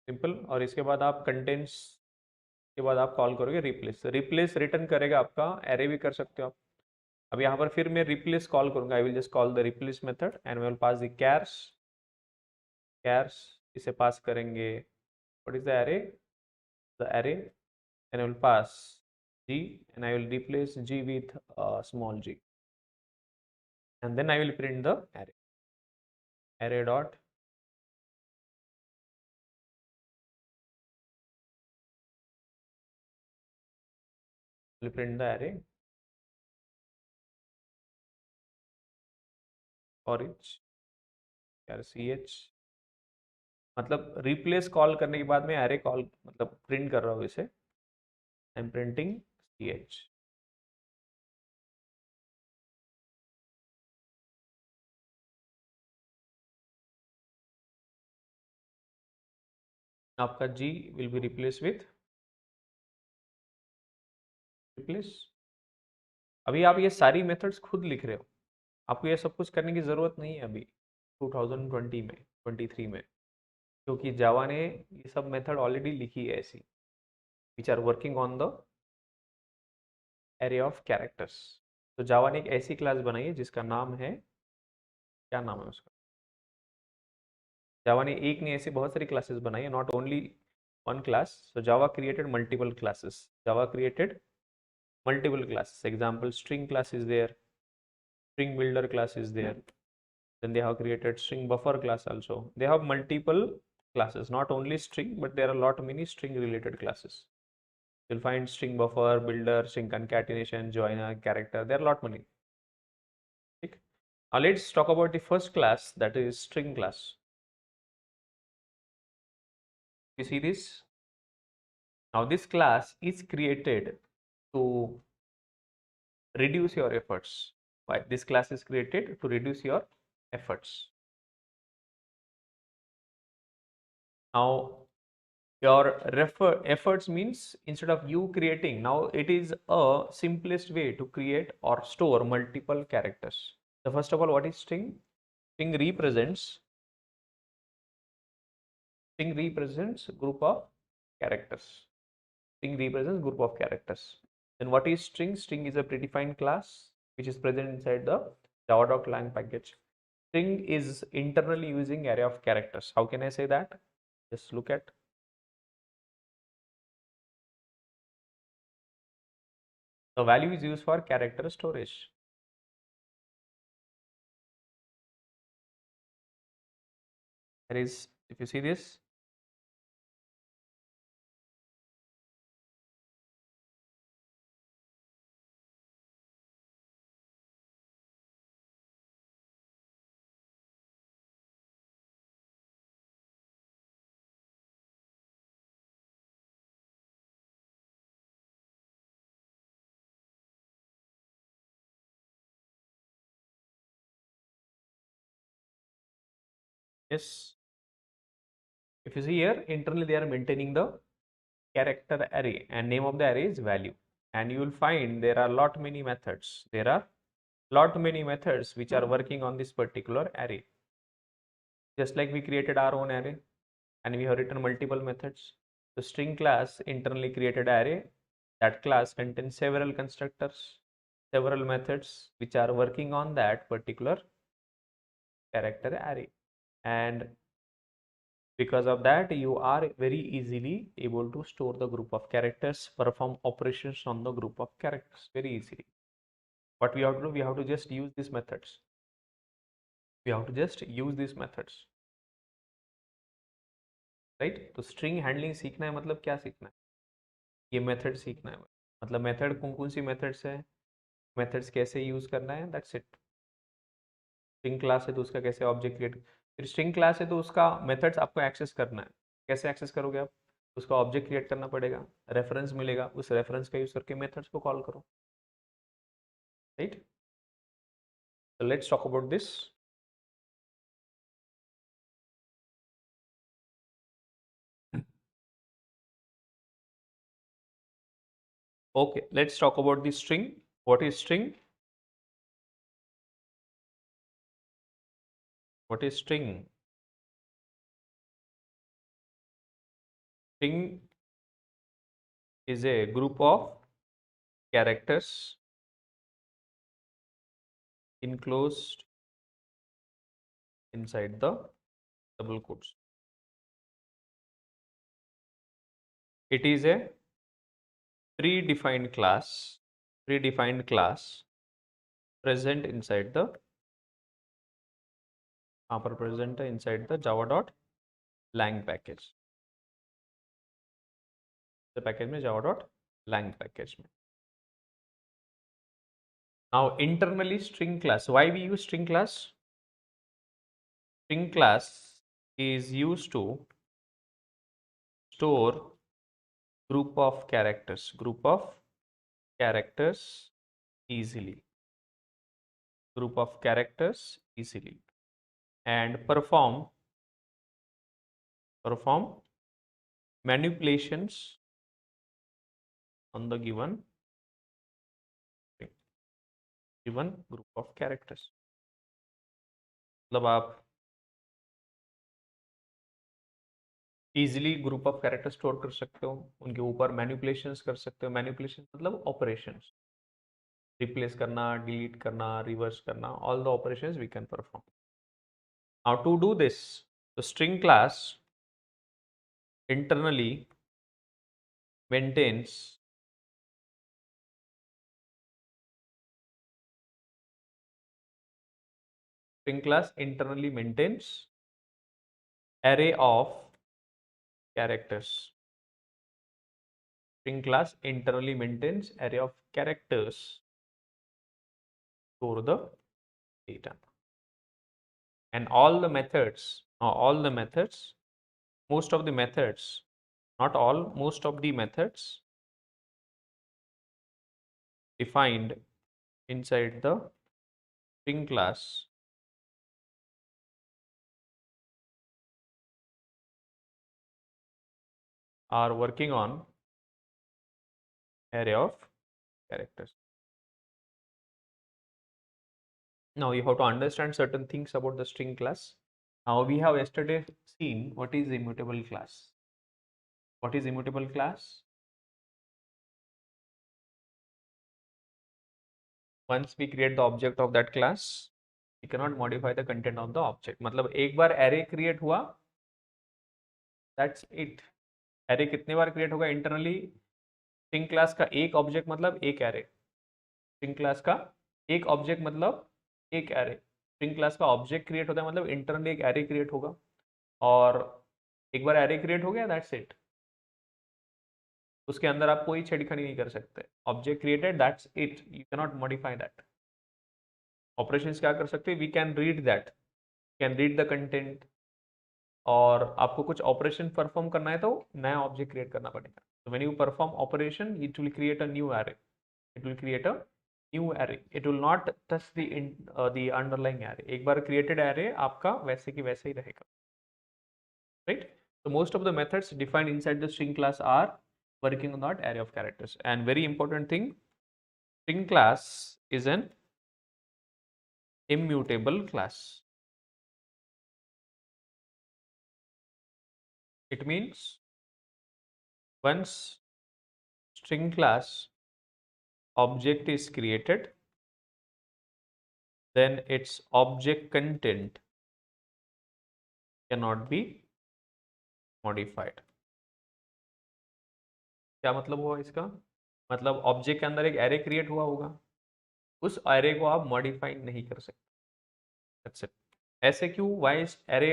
Simple. और इसके बाद आप contents के बाद आप call करोगे replace. Replace return करेगा आपका एरे, भी कर सकते हो आप। अब यहाँ पर फिर मैं रिप्लेस कॉल करूंगा, I will just call the replace method and we will pass the chars, इसे पास करेंगे, what is the array then I will pass G and I will replace G with small g, and then I will print the array dot will print the array for each ch, मतलब replace call करने के बाद में array call मतलब print कर रहा हूँ इसे, आई एम प्रिंटिंग ch. आपका g will be replace with replace. अभी आप ये सारी मेथड्स खुद लिख रहे हो, आपको ये सब कुछ करने की ज़रूरत नहीं है अभी 2020 में 23 में, क्योंकि जावा ने ये सब मेथड ऑलरेडी लिखी है ऐसी, which are working on the array of characters. तो जावा ने एक ऐसी क्लास बनाई है जिसका नाम है, क्या नाम है उसका, जावा ने एक नहीं ऐसी बहुत सारी क्लासेस बनाई है, not only one class. So Java created multiple classes, Java created multiple classes. Example, string class is there, string builder class is there, then they have created string buffer class also. They have multiple classes, not only string, but there are a lot many string related classes. You'll find string buffer, builder, string concatenation, joiner, character, there are a lot many. Okay. Now let's talk about the first class, that is string class. You see this? Now this class is created to reduce your efforts. Why? This class is created to reduce your efforts. Now your efforts means instead of you creating, now it is a simplest way to create or store multiple characters. So first of all, what is string? String represents group of characters. String represents group of characters. Then what is string? String is a predefined class which is present inside the java.lang package. String is internally using array of characters. How can I say that? Just look at. The value is used for character storage. There is, if you see this, yes, if you see here, internally they are maintaining the character array and name of the array is value. And you will find there are lot many methods. There are lot many methods which are working on this particular array. Just like we created our own array and we have written multiple methods. The string class internally created array. That class contains several constructors, several methods which are working on that particular character array. And because of that, you are very easily able to store the group of characters, perform operations on the group of characters very easily. What we have to do, we have to just use these methods. We have to just use these methods. Right. तो string handling सीखना है मतलब क्या सीखना है, ये method सीखना है. मतलब मेथड कौन कौन सी मेथड्स है, मेथड्स कैसे यूज करना है, दैट्स इट. स्ट्रिंग क्लास है तो उसका कैसे ऑब्जेक्ट क्रिएट, फिर स्ट्रिंग क्लास है तो उसका मेथड्स आपको एक्सेस करना है. कैसे एक्सेस करोगे आप, उसका ऑब्जेक्ट क्रिएट करना पड़ेगा, रेफरेंस मिलेगा, उस रेफरेंस का यूज करके मेथड्स को कॉल करो. Right. So let's talk about this. Okay, let's talk about the string. What is string? What is string? String is a group of characters enclosed inside the double quotes. It is a predefined class present inside the, यहाँ पर present है inside the java.lang package, the package में java.lang package में. Now internally string class, why we use string class? String class is used to store group of characters easily, and perform manipulations on the given group of characters. मतलब आप easily group of character store कर सकते हो, उनके ऊपर manipulations कर सकते हो. मैनिपुलेशन मतलब ऑपरेशंस, रिप्लेस करना, डिलीट करना, रिवर्स करना, all the operations we can perform. Now to do this, the string class internally maintains array of characters. String class internally maintains array of characters for the data, and all the methods, most of the methods, not all, most of the methods defined inside the string class are working on array of characters. Now you have to understand certain things about the string class. Now we have yesterday seen what is immutable class. What is immutable class? Once we create the object of that class, we cannot modify the content of the object. मतलब एक बार array create हुआ, that's it. array कितने बार create होगा internally? string class का एक object मतलब एक array. string class का एक object मतलब एक array. string class का object create होता है मतलब internally एक array create होगा, और एक बार array create हो गया, that's it. उसके अंदर आप कोई छेड़खानी नहीं कर सकते. Object created, that's it, you cannot modify that. Operations क्या कर सकते हैं? We can read that, can read the content, और आपको कुछ ऑपरेशन परफॉर्म करना है तो नया ऑब्जेक्ट क्रिएट करना पड़ेगा. तो when you perform operation, it will create a new array, it will not touch the underlying array. एक बार क्रिएटेड एरे आपका वैसे की वैसे ही रहेगा, right? So most of the methods defined inside the string class are working on that array of characters. And very important thing, string class is an immutable class. It means once string class object is created, then its object content cannot be modified. क्या मतलब हुआ इसका? मतलब object के अंदर एक array create हुआ होगा, उस एरे को आप मॉडिफाई नहीं कर सकते. That's it. ऐसे क्यों? Why is array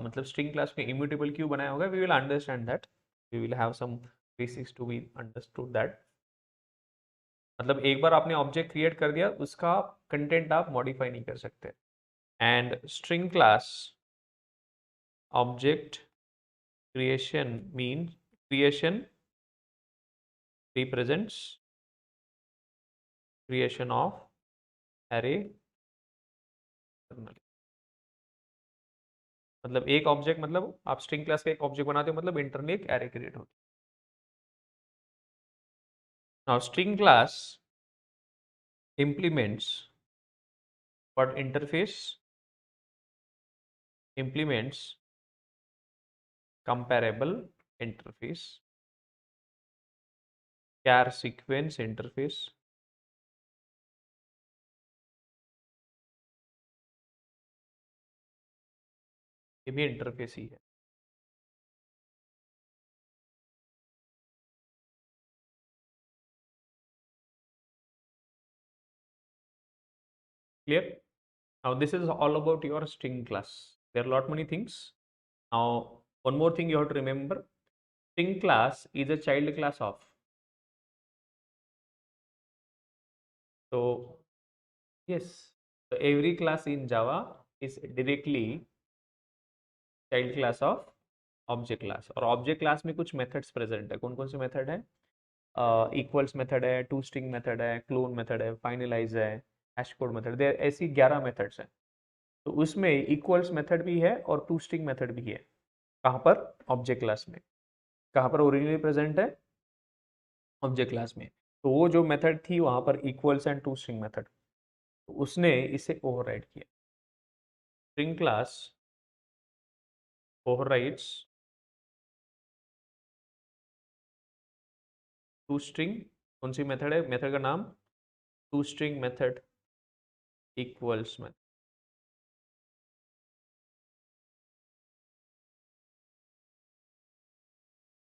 मतलब string class में immutable क्यों बनाया होगा? We will understand that. We will have some basics to be understood that. मतलब एक बार आपने ऑब्जेक्ट क्रिएट कर दिया, उसका कंटेंट आप मॉडिफाई नहीं कर सकते. And string class object creation mean creation represents creation of array internally. मतलब एक ऑब्जेक्ट, मतलब आप स्ट्रिंग क्लास का एक ऑब्जेक्ट बनाते हो, मतलब इंटरनली एक एरे क्रिएट होती है. Now string class implements what interface? Implements comparable interface, char sequence interface, ये भी इंटरफेस ही है. Clear? Now this is all about your string class. There are lot many things. Now one more thing you have to remember, string class is a child class of. So yes, so every class in Java is directly child class of object class, और object class में कुछ methods present है। कौन कौन से method है? Equals method है, to string method है, क्लोन मेथड है, फाइनलाइज है, हैश कोड मेथड, देयर ऐसी 11 मेथड्स हैं। तो उसमें इक्वल्स मेथड भी है और टू स्ट्रिंग मेथड भी है। कहाँ पर? ऑब्जेक्ट क्लास में। कहाँ पर ओरिजिनली प्रेजेंट है? ऑब्जेक्ट क्लास में। तो वो जो मेथड थी वहाँ पर equals and to string method, तो उसने इसे ओवरराइड किया। String class overrides to string, कौन सी मेथड है? मेथड का नाम to string method equals method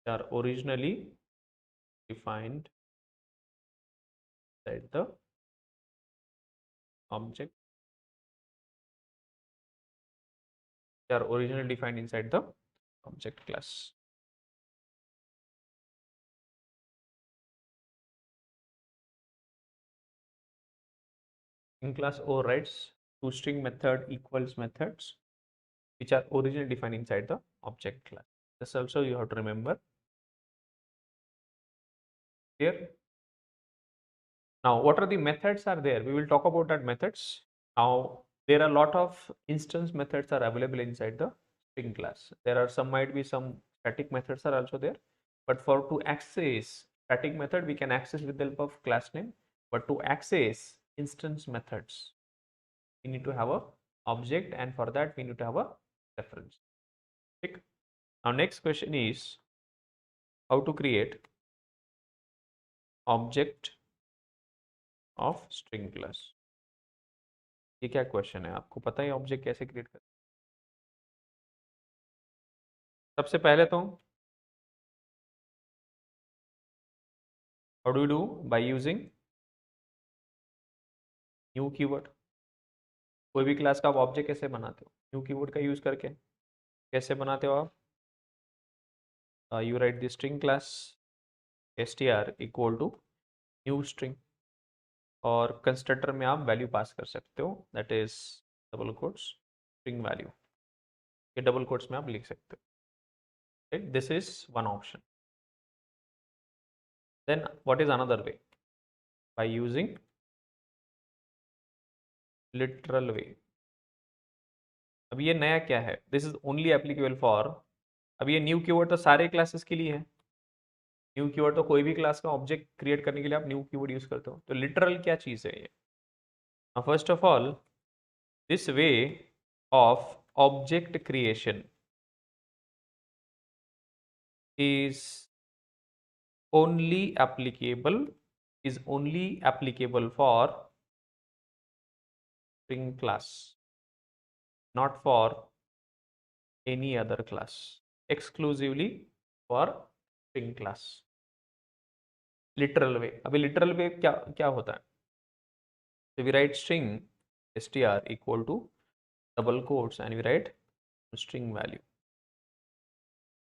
are originally defined inside the object, they are originally defined inside the object class. In class overrides to string method equals methods which are originally defined inside the object class. This also you have to remember. Here now what are the methods are there? We will talk about that methods. Now there are a lot of instance methods are available inside the string class. There are some, might be some static methods are also there, but for to access static method we can access with the help of class name, but to access instance methods we need to have a object, and for that we need to have a reference. Okay. Now next question is how to create object of string class. ये क्या question है? आपको पता है object कैसे create कर? सबसे पहले तो how do you do? By using new keyword. कोई भी क्लास का आप ऑब्जेक्ट कैसे बनाते हो? न्यू कीवर्ड का यूज करके। कैसे बनाते हो आप? You write the string class str equal to new string, और कंस्ट्रक्टर में आप वैल्यू पास कर सकते हो, that is double quotes string value, ये डबल कोट्स में आप लिख सकते हो। This is one option. Then what is another way? By using literal way. अब ये नया क्या है? This is only applicable for, अब ये न्यू कीवर्ड तो सारे क्लासेस के लिए है। न्यू कीवर्ड तो कोई भी क्लास का ऑब्जेक्ट क्रिएट करने के लिए आप न्यू कीवर्ड यूज करते हो। तो लिटरल क्या चीज है ये? First of all, this way of object creation is only applicable for string class, not for any other class, exclusively for string class. Literal way, अभी literal way क्या क्या होता है? So we write string str equal to double quotes and we write string value.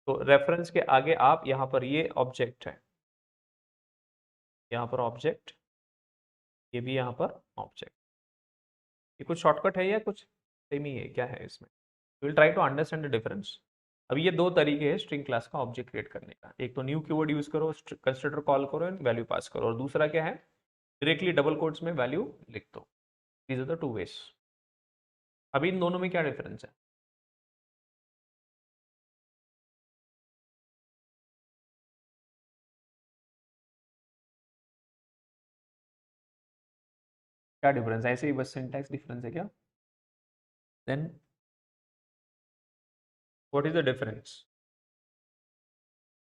तो reference के आगे आप यहाँ पर ये ऑब्जेक्ट है, यहाँ पर ऑब्जेक्ट, ये भी यहाँ पर ऑब्जेक्ट। ये कुछ शॉर्टकट है या कुछ सेम ही है? क्या है इसमें? Will try to understand the difference. अब ये दो तरीके हैं स्ट्रिंग क्लास का ऑब्जेक्ट क्रिएट करने का। एक तो न्यू कीवर्ड यूज करो, कंस्ट्रक्टर कॉल करो एंड वैल्यू पास करो, और दूसरा क्या है? डायरेक्टली डबल कोट्स में वैल्यू लिख दो। These are the two ways. अभी इन दोनों में क्या डिफरेंस है? क्या डिफरेंस है? ऐसे ही बस सिंटैक्स डिफरेंस है क्या? Then what is the difference?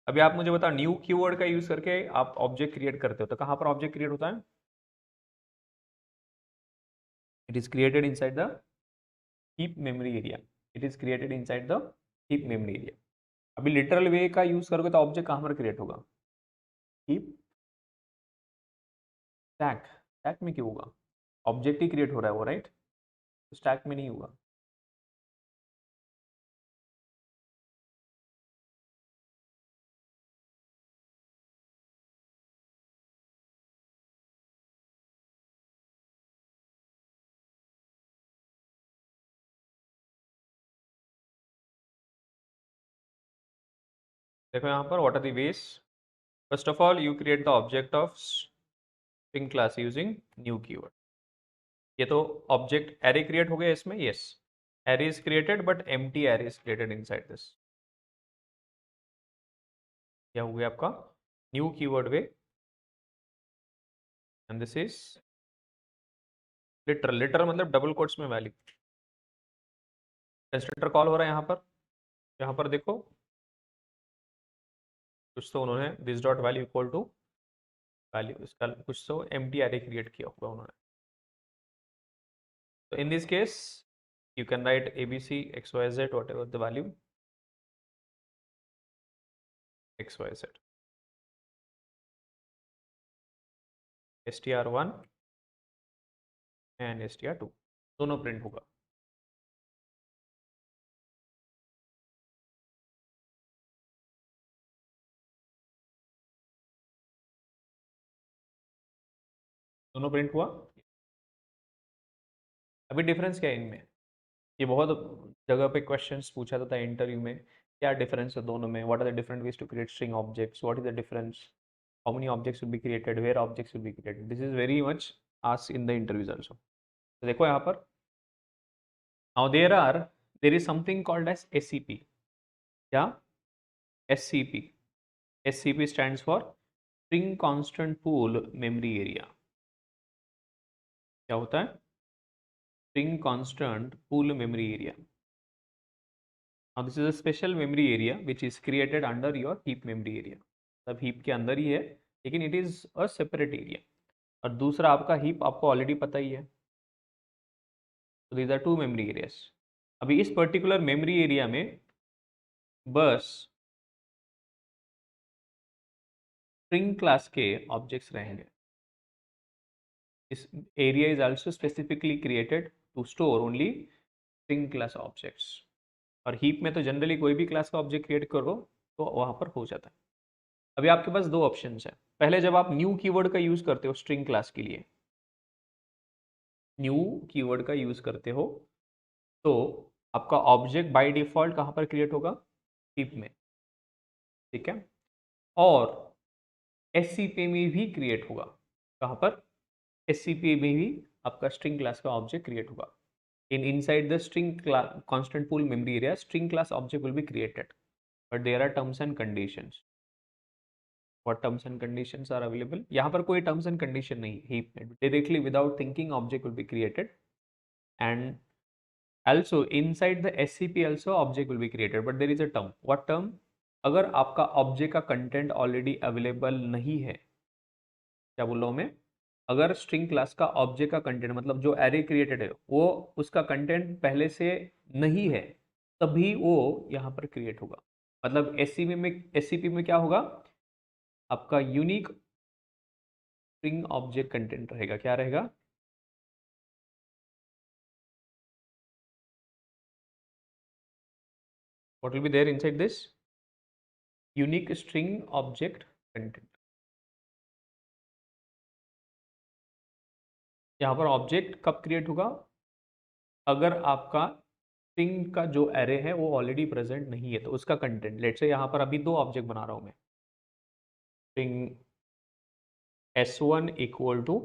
अभी आप मुझे बताओ, न्यू कीवर्ड का यूज करके आप ऑब्जेक्ट क्रिएट करते हो तो कहां पर ऑब्जेक्ट क्रिएट होता है? It is created inside the heap memory area. It is created inside the heap memory area. अभी लिटरल वे का यूज करोगे तो ऑब्जेक्ट कहां पर क्रिएट होगा? Heap stack. स्टैक में क्यों होगा? ऑब्जेक्ट ही क्रिएट हो रहा है वो, राइट? स्टैक में नहीं हुआ। देखो यहाँ पर what are the ways. First of all you create the object of string class using new keyword. ये तो ऑब्जेक्ट एरे क्रिएट हो गया इसमें, yes. Array is created but empty array is created inside this. क्या हो गया आपका new keyword way, and this is literal. Literal मतलब डबल कोट्स में वैल्यू। कंस्ट्रक्टर कॉल हो रहा है यहाँ पर देखो कुछ तो उन्होंने this dot value equal to value, इसका कुछ तो एम्प्टी एरे क्रिएट किया होगा उन्होंने। तो in this case you can write abc xyz whatever the value xyz str1 and str2 दोनों प्रिंट होगा। दोनों प्रिंट हुआ। अभी डिफरेंस क्या है इनमें? ये बहुत जगह पे क्वेश्चंस पूछा जाता है इंटरव्यू में, क्या डिफरेंस है दोनों में, what are the different ways to create string objects, what is the difference, how many objects will be created, where objects will be created. This is very much asked in the interviews also. तो देखो यहाँ पर now there is something called as SCP। क्या? SCP। SCP stands for string constant pool memory area. क्या होता है? String constant pool memory area. Now this is a special memory area which is created under your heap memory area। सब heap के अंदर ही है लेकिन it is a separate area। और दूसरा आपका heap आपको ऑलरेडी पता ही है। So these are two memory areas। अभी इस पर्टिकुलर मेमोरी एरिया में बस स्ट्रिंग क्लास के ऑब्जेक्ट्स रहेंगे। इस area is also specifically created to store only string class objects. और हीप में तो जनरली कोई भी क्लास का ऑब्जेक्ट क्रिएट करो तो वहाँ पर हो जाता है। अभी आपके पास दो ऑप्शंस है। पहले जब आप न्यू कीवर्ड का यूज करते हो स्ट्रिंग क्लास के लिए, न्यू कीवर्ड का यूज करते हो तो आपका ऑब्जेक्ट बाय डिफॉल्ट कहाँ पर क्रिएट होगा? हीप में, ठीक है। और SCP में भी क्रिएट होगा। कहाँ पर? SCP में भी आपका स्ट्रिंग क्लास का ऑब्जेक्ट क्रिएट होगा। inside the string constant pool memory area string class object will be created, but there are terms and conditions। what terms and conditions are available? यहाँ पर कोई terms and condition नहीं। heap में directly without thinking object will be created, and also inside the SCP also object will be created, but there is a term। what term? अगर आपका object का content already available नहीं है, क्या बोल रहा हूँ मैं, अगर स्ट्रिंग क्लास का ऑब्जेक्ट का कंटेंट मतलब जो एरे क्रिएटेड है वो उसका कंटेंट पहले से नहीं है, तभी वो यहाँ पर क्रिएट होगा। मतलब SCP में क्या होगा? आपका यूनिक स्ट्रिंग ऑब्जेक्ट कंटेंट रहेगा। क्या रहेगा? What will be there inside this unique string object content. यहाँ पर ऑब्जेक्ट कब क्रिएट होगा? अगर आपका स्ट्रिंग का जो एरे है वो ऑलरेडी प्रेजेंट नहीं है तो उसका कंटेंट, लेट्स से यहाँ पर अभी दो ऑब्जेक्ट बना रहा हूँ मैं, string S1 equal to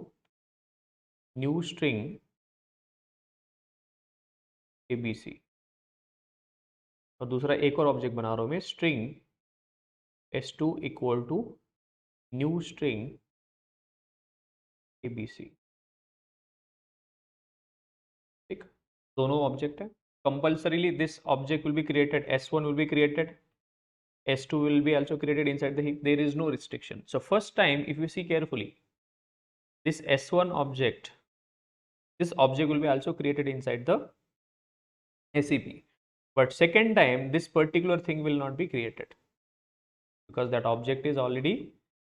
new string ABC, और दूसरा एक और ऑब्जेक्ट बना रहा हूँ मैं, string S2 equal to new string ABC। ठीक, दोनों ऑब्जेक्ट है। Compulsorily this object will be created, S1 will be created, S2 will be also created inside the heap। There is no restriction। So first time if you see carefully, this S1 object, this object will be also created inside the SCP, but second time this particular thing will not be created because that object is already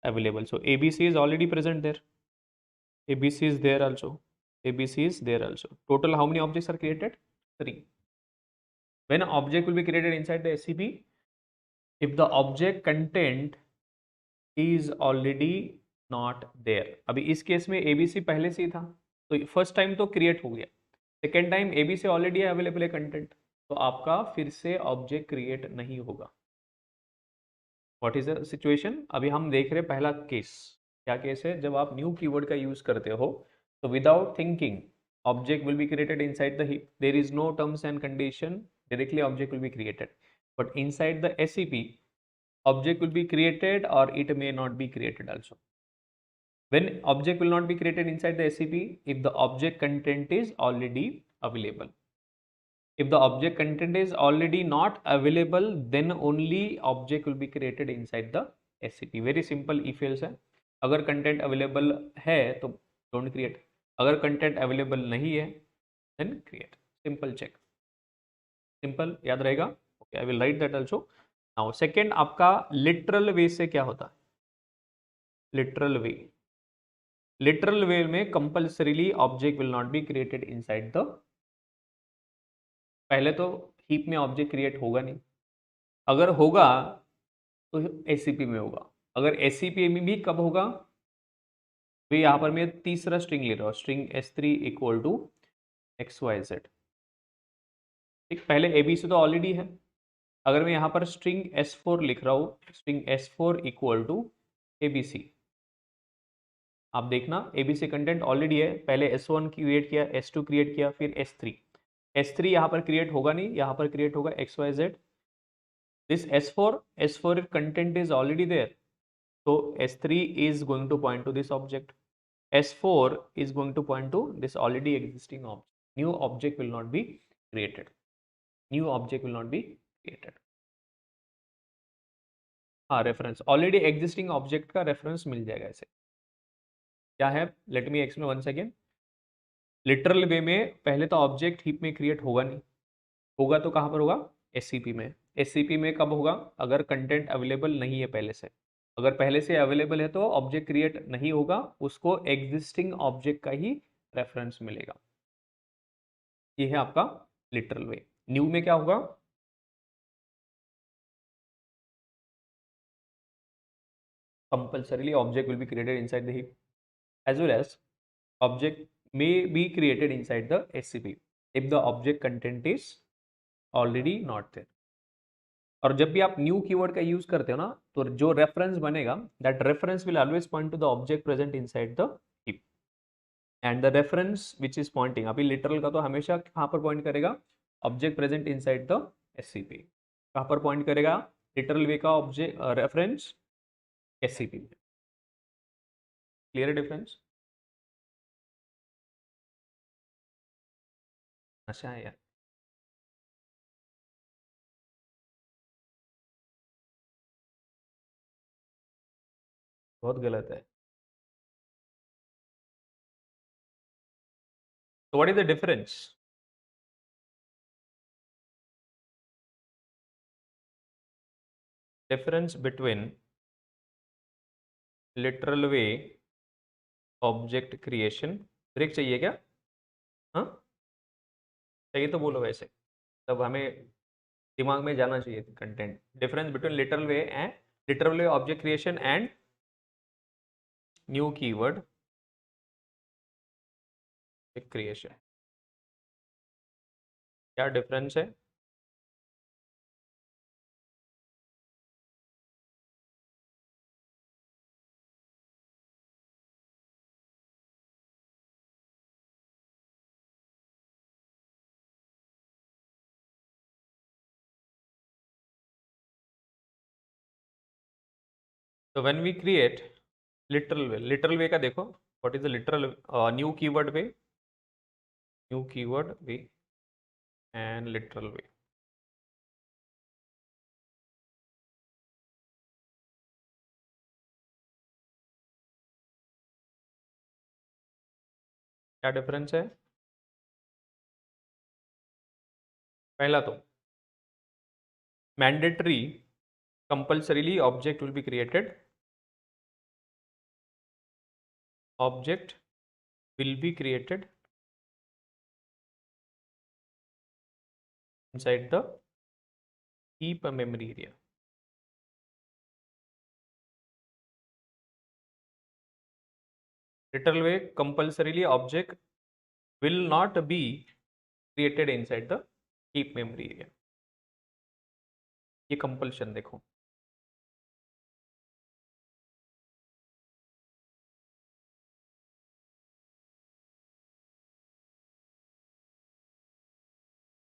available। So ABC is already present there, ABC is there also, ABC is there also. Total how many objects are created? 3. When an object will be created inside the SCP, if the object content is already not there. अभी इस case में ABC पहले से ही था, तो first time तो create हो गया, second time ABC already available है कंटेंट, तो आपका फिर से ऑब्जेक्ट क्रिएट नहीं होगा. What is the situation? अभी हम देख रहे हैं पहला केस. क्या केस है? जब आप न्यू कीवर्ड का यूज करते हो तो without thinking object will be created inside the heap. There is no terms and condition, directly object will be created. But inside the SCP object will be created or it may not be created also. When object will not be created inside the SCP if the object content is already available. If the object content is already not available, then only object will be created inside the SCP. Very simple if else है. अगर content available है तो don't create. अगर content available नहीं है then create. Simple check. Simple याद रहेगा? Okay, I will write that also. Now second आपका लिटरल वे से क्या होता है? लिटरल वे में compulsorily object will not be created inside the. पहले तो हीप में ऑब्जेक्ट क्रिएट होगा नहीं, अगर होगा तो SCP में होगा. अगर SCP में भी कब होगा? तो यहाँ पर मैं तीसरा स्ट्रिंग ले रहा हूँ, string S3 equal to XYZ. ठीक, पहले ABC तो ऑलरेडी है. अगर मैं यहाँ पर स्ट्रिंग S4 लिख रहा हूँ, string S4 equal to ABC, आप देखना ABC कंटेंट ऑलरेडी है. पहले S1 क्रिएट किया, S2 क्रिएट किया, फिर S3 यहाँ पर क्रिएट होगा नहीं, यहाँ पर क्रिएट होगा XYZ. This S4 content is already there, तो S3 is going to point to this object. S4 is going to point to this already existing object. New object will not be created. New object will not be created. हाँ, reference already existing object का reference मिल जाएगा. ऐसे क्या है? Let me explain once again. Literal way में पहले तो ऑब्जेक्ट हीप में क्रिएट होगा नहीं, होगा तो कहाँ पर होगा? SCP में. SCP में कब होगा? अगर कंटेंट अवेलेबल नहीं है पहले से. अगर पहले से अवेलेबल है तो ऑब्जेक्ट क्रिएट नहीं होगा, उसको एग्जिस्टिंग ऑब्जेक्ट का ही रेफरेंस मिलेगा. ये है आपका लिटरल वे. न्यू में क्या होगा? compulsorily object will be created inside the heap as well as object may be created inside the SCP if the object content is already not there. और जब भी आप न्यू कीवर्ड का यूज करते हो ना, तो जो रेफरेंस बनेगा that reference will always point two the object present inside the heap and the reference which is pointing. अभी लिटरल का तो हमेशा कहाँ पर पॉइंट करेगा? Object present inside the SCP. कहाँ पर पॉइंट करेगा? लिटरल वे का ऑब्जेक्ट रेफरेंस SCP में. Clear difference? अच्छा है यार. बहुत गलत है. So what is the difference? Difference between literal way object creation. Break चाहिए क्या? हाँ, चाहिए तो बोलो. वैसे तब हमें दिमाग में जाना चाहिए content. Difference between literal way object creation and new keyword creation. क्या डिफरेंस है? तो when we create literal way का देखो, what is the literal new keyword way and literal way. क्या डिफरेंस है? पहला तो mandatory compulsorily object will be created. Object will be created inside the heap memory area. Literal way, compulsorily object will not be created inside the heap memory area. ये compulsion देखो,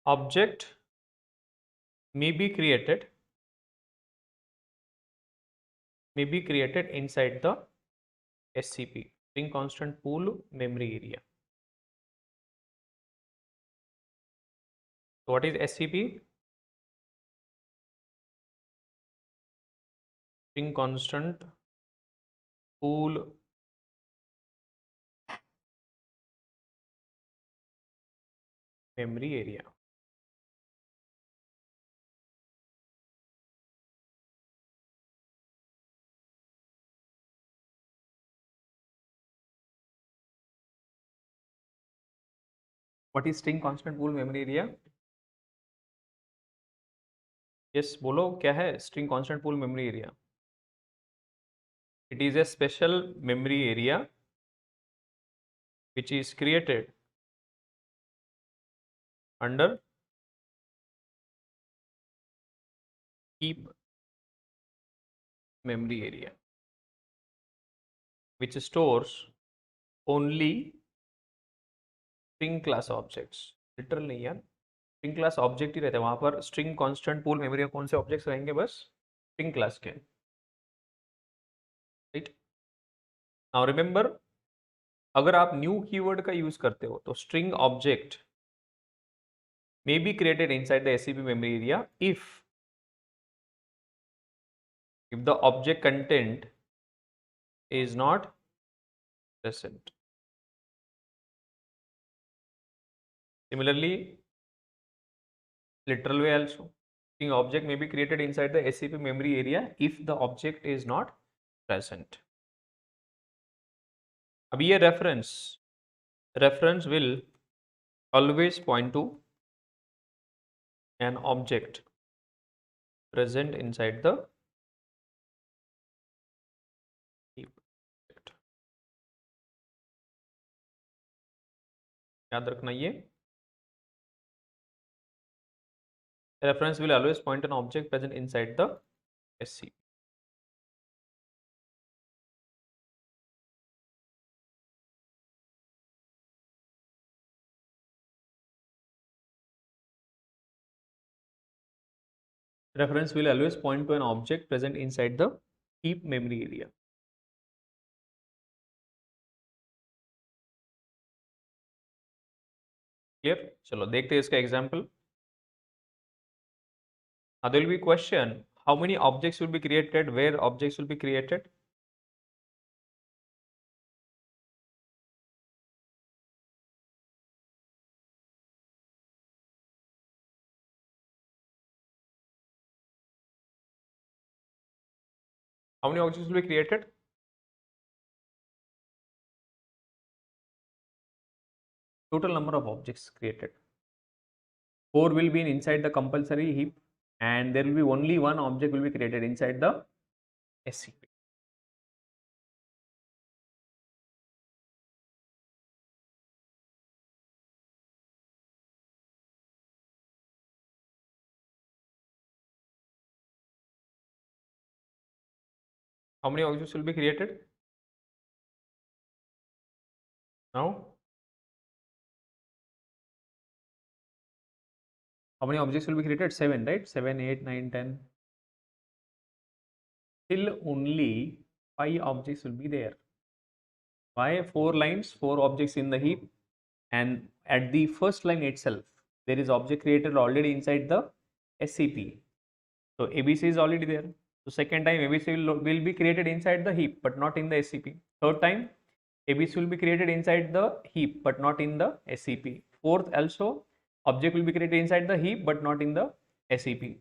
object may be created inside the SCP, string constant pool memory area. So what is SCP? String constant pool memory area. What is string constant pool memory area? Yes, बोलो क्या है string constant pool memory area? It is a special memory area which is created under heap memory area, which stores only string class objects. Literal नहीं यार, string class object ही रहते हैं वहां पर. String constant pool memory में कौन से objects रहेंगे? बस स्ट्रिंग क्लास के. राइट, नाउ रिमेंबर, अगर आप न्यू कीवर्ड का यूज करते हो तो string object may be created inside the SCP memory area if the object content is not present. Similarly, literal way also, string object may be created inside the SCP memory area if the object is not present. अब ये reference will always point to an object present inside the heap. याद रखना ये, reference will always point an object present inside the SCP. Reference will always point to an object present inside the heap memory area. Clear? चलो देखते हैं इसका example. Now there will be question, how many objects will be created, where objects will be created? How many objects will be created? Total number of objects created. 4 will be inside the compulsory heap and there will be only one object will be created inside the SCP. How many objects will be created? Now, how many objects will be created? 7, right? 7, 8, 9, 10. Still only 5 objects will be there. Why? 4 lines, 4 objects in the heap, and at the first line itself, there is object created already inside the SCP. So ABC is already there. So second time ABC will be created inside the heap, but not in the SCP. Third time ABC will be created inside the heap, but not in the SCP. Fourth also, object will be created inside the heap, but not in the SCP.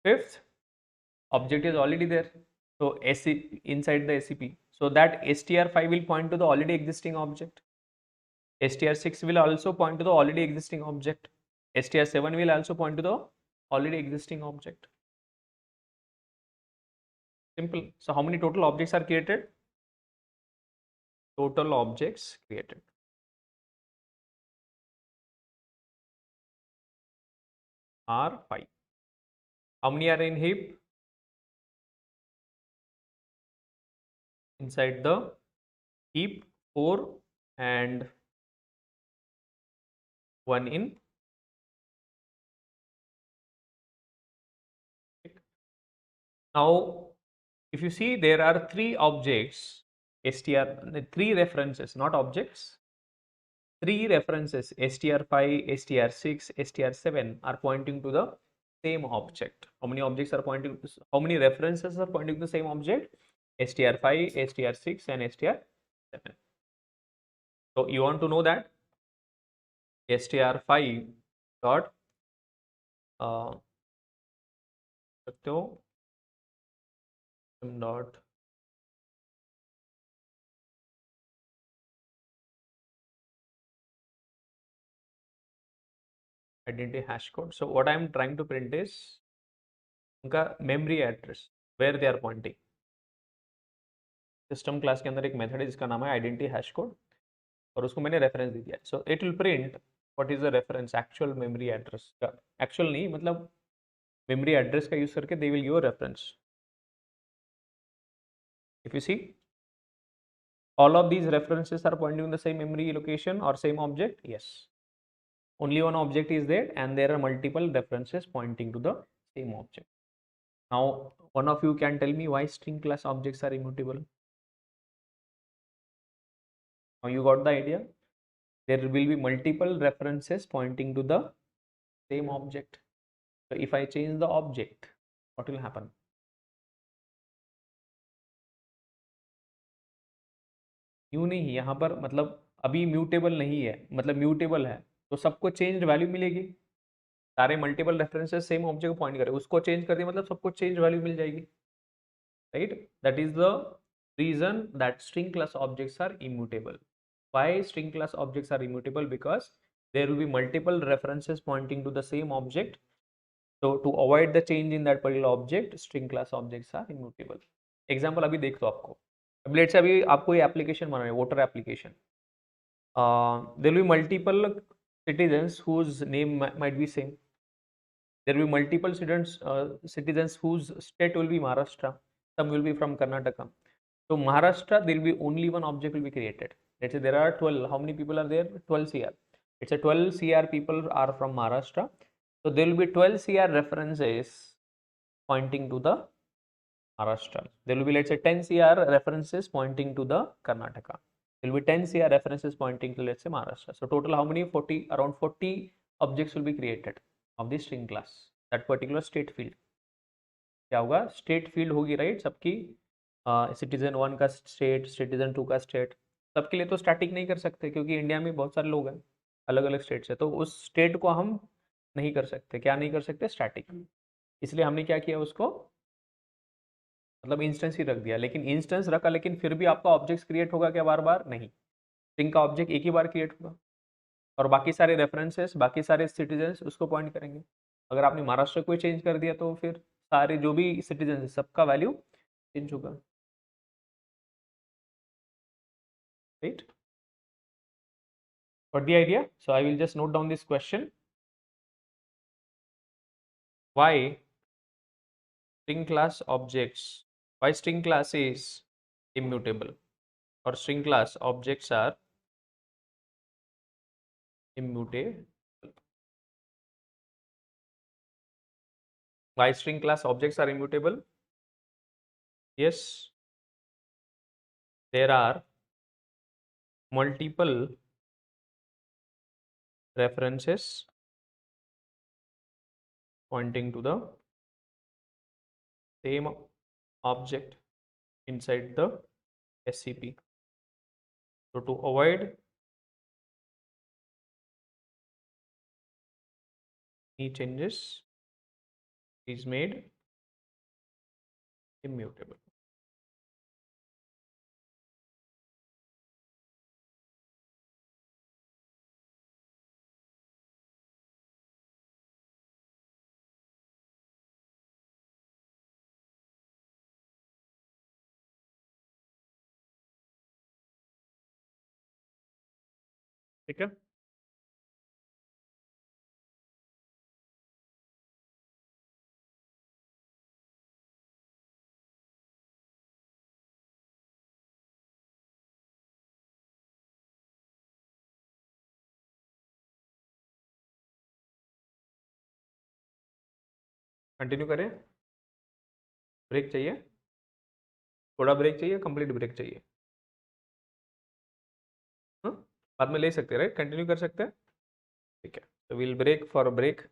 Fifth, object is already there, so SCP inside the SCP. So that str5 will point to the already existing object. str6 will also point to the already existing object. str7 will also point to the already existing object. Simple. So how many total objects are created? Total objects created are 5. How many are in heap? Inside the heap 4 and 1 in. Now, if you see, there are 3 objects, three references, not objects. 3 references, str5, str6, str7 are pointing to the same object. How many objects are pointing to, how many references are pointing to the same object? str5, str6 and str7. So you want to know that str5 dot dot identity hash code. So what I am trying to print is उनका memory address where they are pointing. System class के अंदर एक method है जिसका नाम है identity hash code और उसको मैंने रेफरेंस दे दिया. So it will print what is the reference actual memory address का. एक्चुअल नहीं, मतलब मेमोरी एड्रेस का यूज करके दे will give reference. If you see all of these references are pointing to the same memory location or same object. Yes, only one object is there and there are multiple references pointing to the same object. Now one of you can tell me why string class objects are immutable. Now you got the idea. There will be multiple references pointing to the same object. So if I change the object, what will happen? यूं नहीं, यहाँ पर मतलब अभी mutable नहीं है, मतलब mutable है तो सबको चेंज वैल्यू मिलेगी. सारे मल्टीपल रेफरेंसेस सेम ऑब्जेक्ट को पॉइंट करें, उसको चेंज कर दिया मतलब सबको चेंज वैल्यू मिल जाएगी. Right, that is the reason that string class objects are immutable. Why string class objects are immutable? Because there will be multiple references pointing to the same object. So to avoid the change in that particular object, string class objects are immutable. Example अभी देख लो आपको. अब let's say अभी आपको ये application बना है, voter application. there will be multiple citizens whose name might be same. There will be multiple citizens whose state will be Maharashtra. Some will be from Karnataka. So Maharashtra, there will be only one object will be created. Let's say there are 12. How many people are there? 12 CR. It's a 12 CR people are from Maharashtra. So there will be 12 CR references pointing to the Maharashtra. There will be, let's say, 10 CR references pointing to the Karnataka. There will be 10 CR references pointing to, let's say, Maharashtra. So total how many? 40, around 40 objects will be created of the string class, that particular state field. क्या होगा? State field होगी, right, सबकी. Citizen 1 का state, citizen 2 का state. सबके लिए तो static नहीं कर सकते क्योंकि इंडिया में बहुत सारे लोग हैं, अलग अलग स्टेट से, तो उस स्टेट को हम नहीं कर सकते. क्या नहीं कर सकते? स्टैटिक. इसलिए हमने क्या किया, उसको मतलब इंस्टेंस ही रख दिया. लेकिन इंस्टेंस रखा, लेकिन फिर भी आपका ऑब्जेक्ट क्रिएट होगा क्या बार बार? नहीं. स्ट्रिंग का ऑब्जेक्ट एक ही बार क्रिएट होगा और बाकी सारे रेफरेंसेस, बाकी सारे सिटीजन्स उसको पॉइंट करेंगे. अगर आपने महाराष्ट्र को चेंज कर दिया तो फिर सारे जो भी सिटीजन सबका वैल्यू चेंज होगा. Right, got the idea? So I will just note down this question. Why string class objects, why string class is immutable or string class objects are immutable? Why string class objects are immutable? Yes, there are multiple references pointing to the same object inside the SCP. So to avoid any changes is made immutable. ठीक है। Continue करें, break चाहिए, थोड़ा break चाहिए, complete break चाहिए? हाँ, बाद में ले सकते हैं, राइट, कंटिन्यू कर सकते हैं। ठीक है, तो विल ब्रेक फॉर ब्रेक।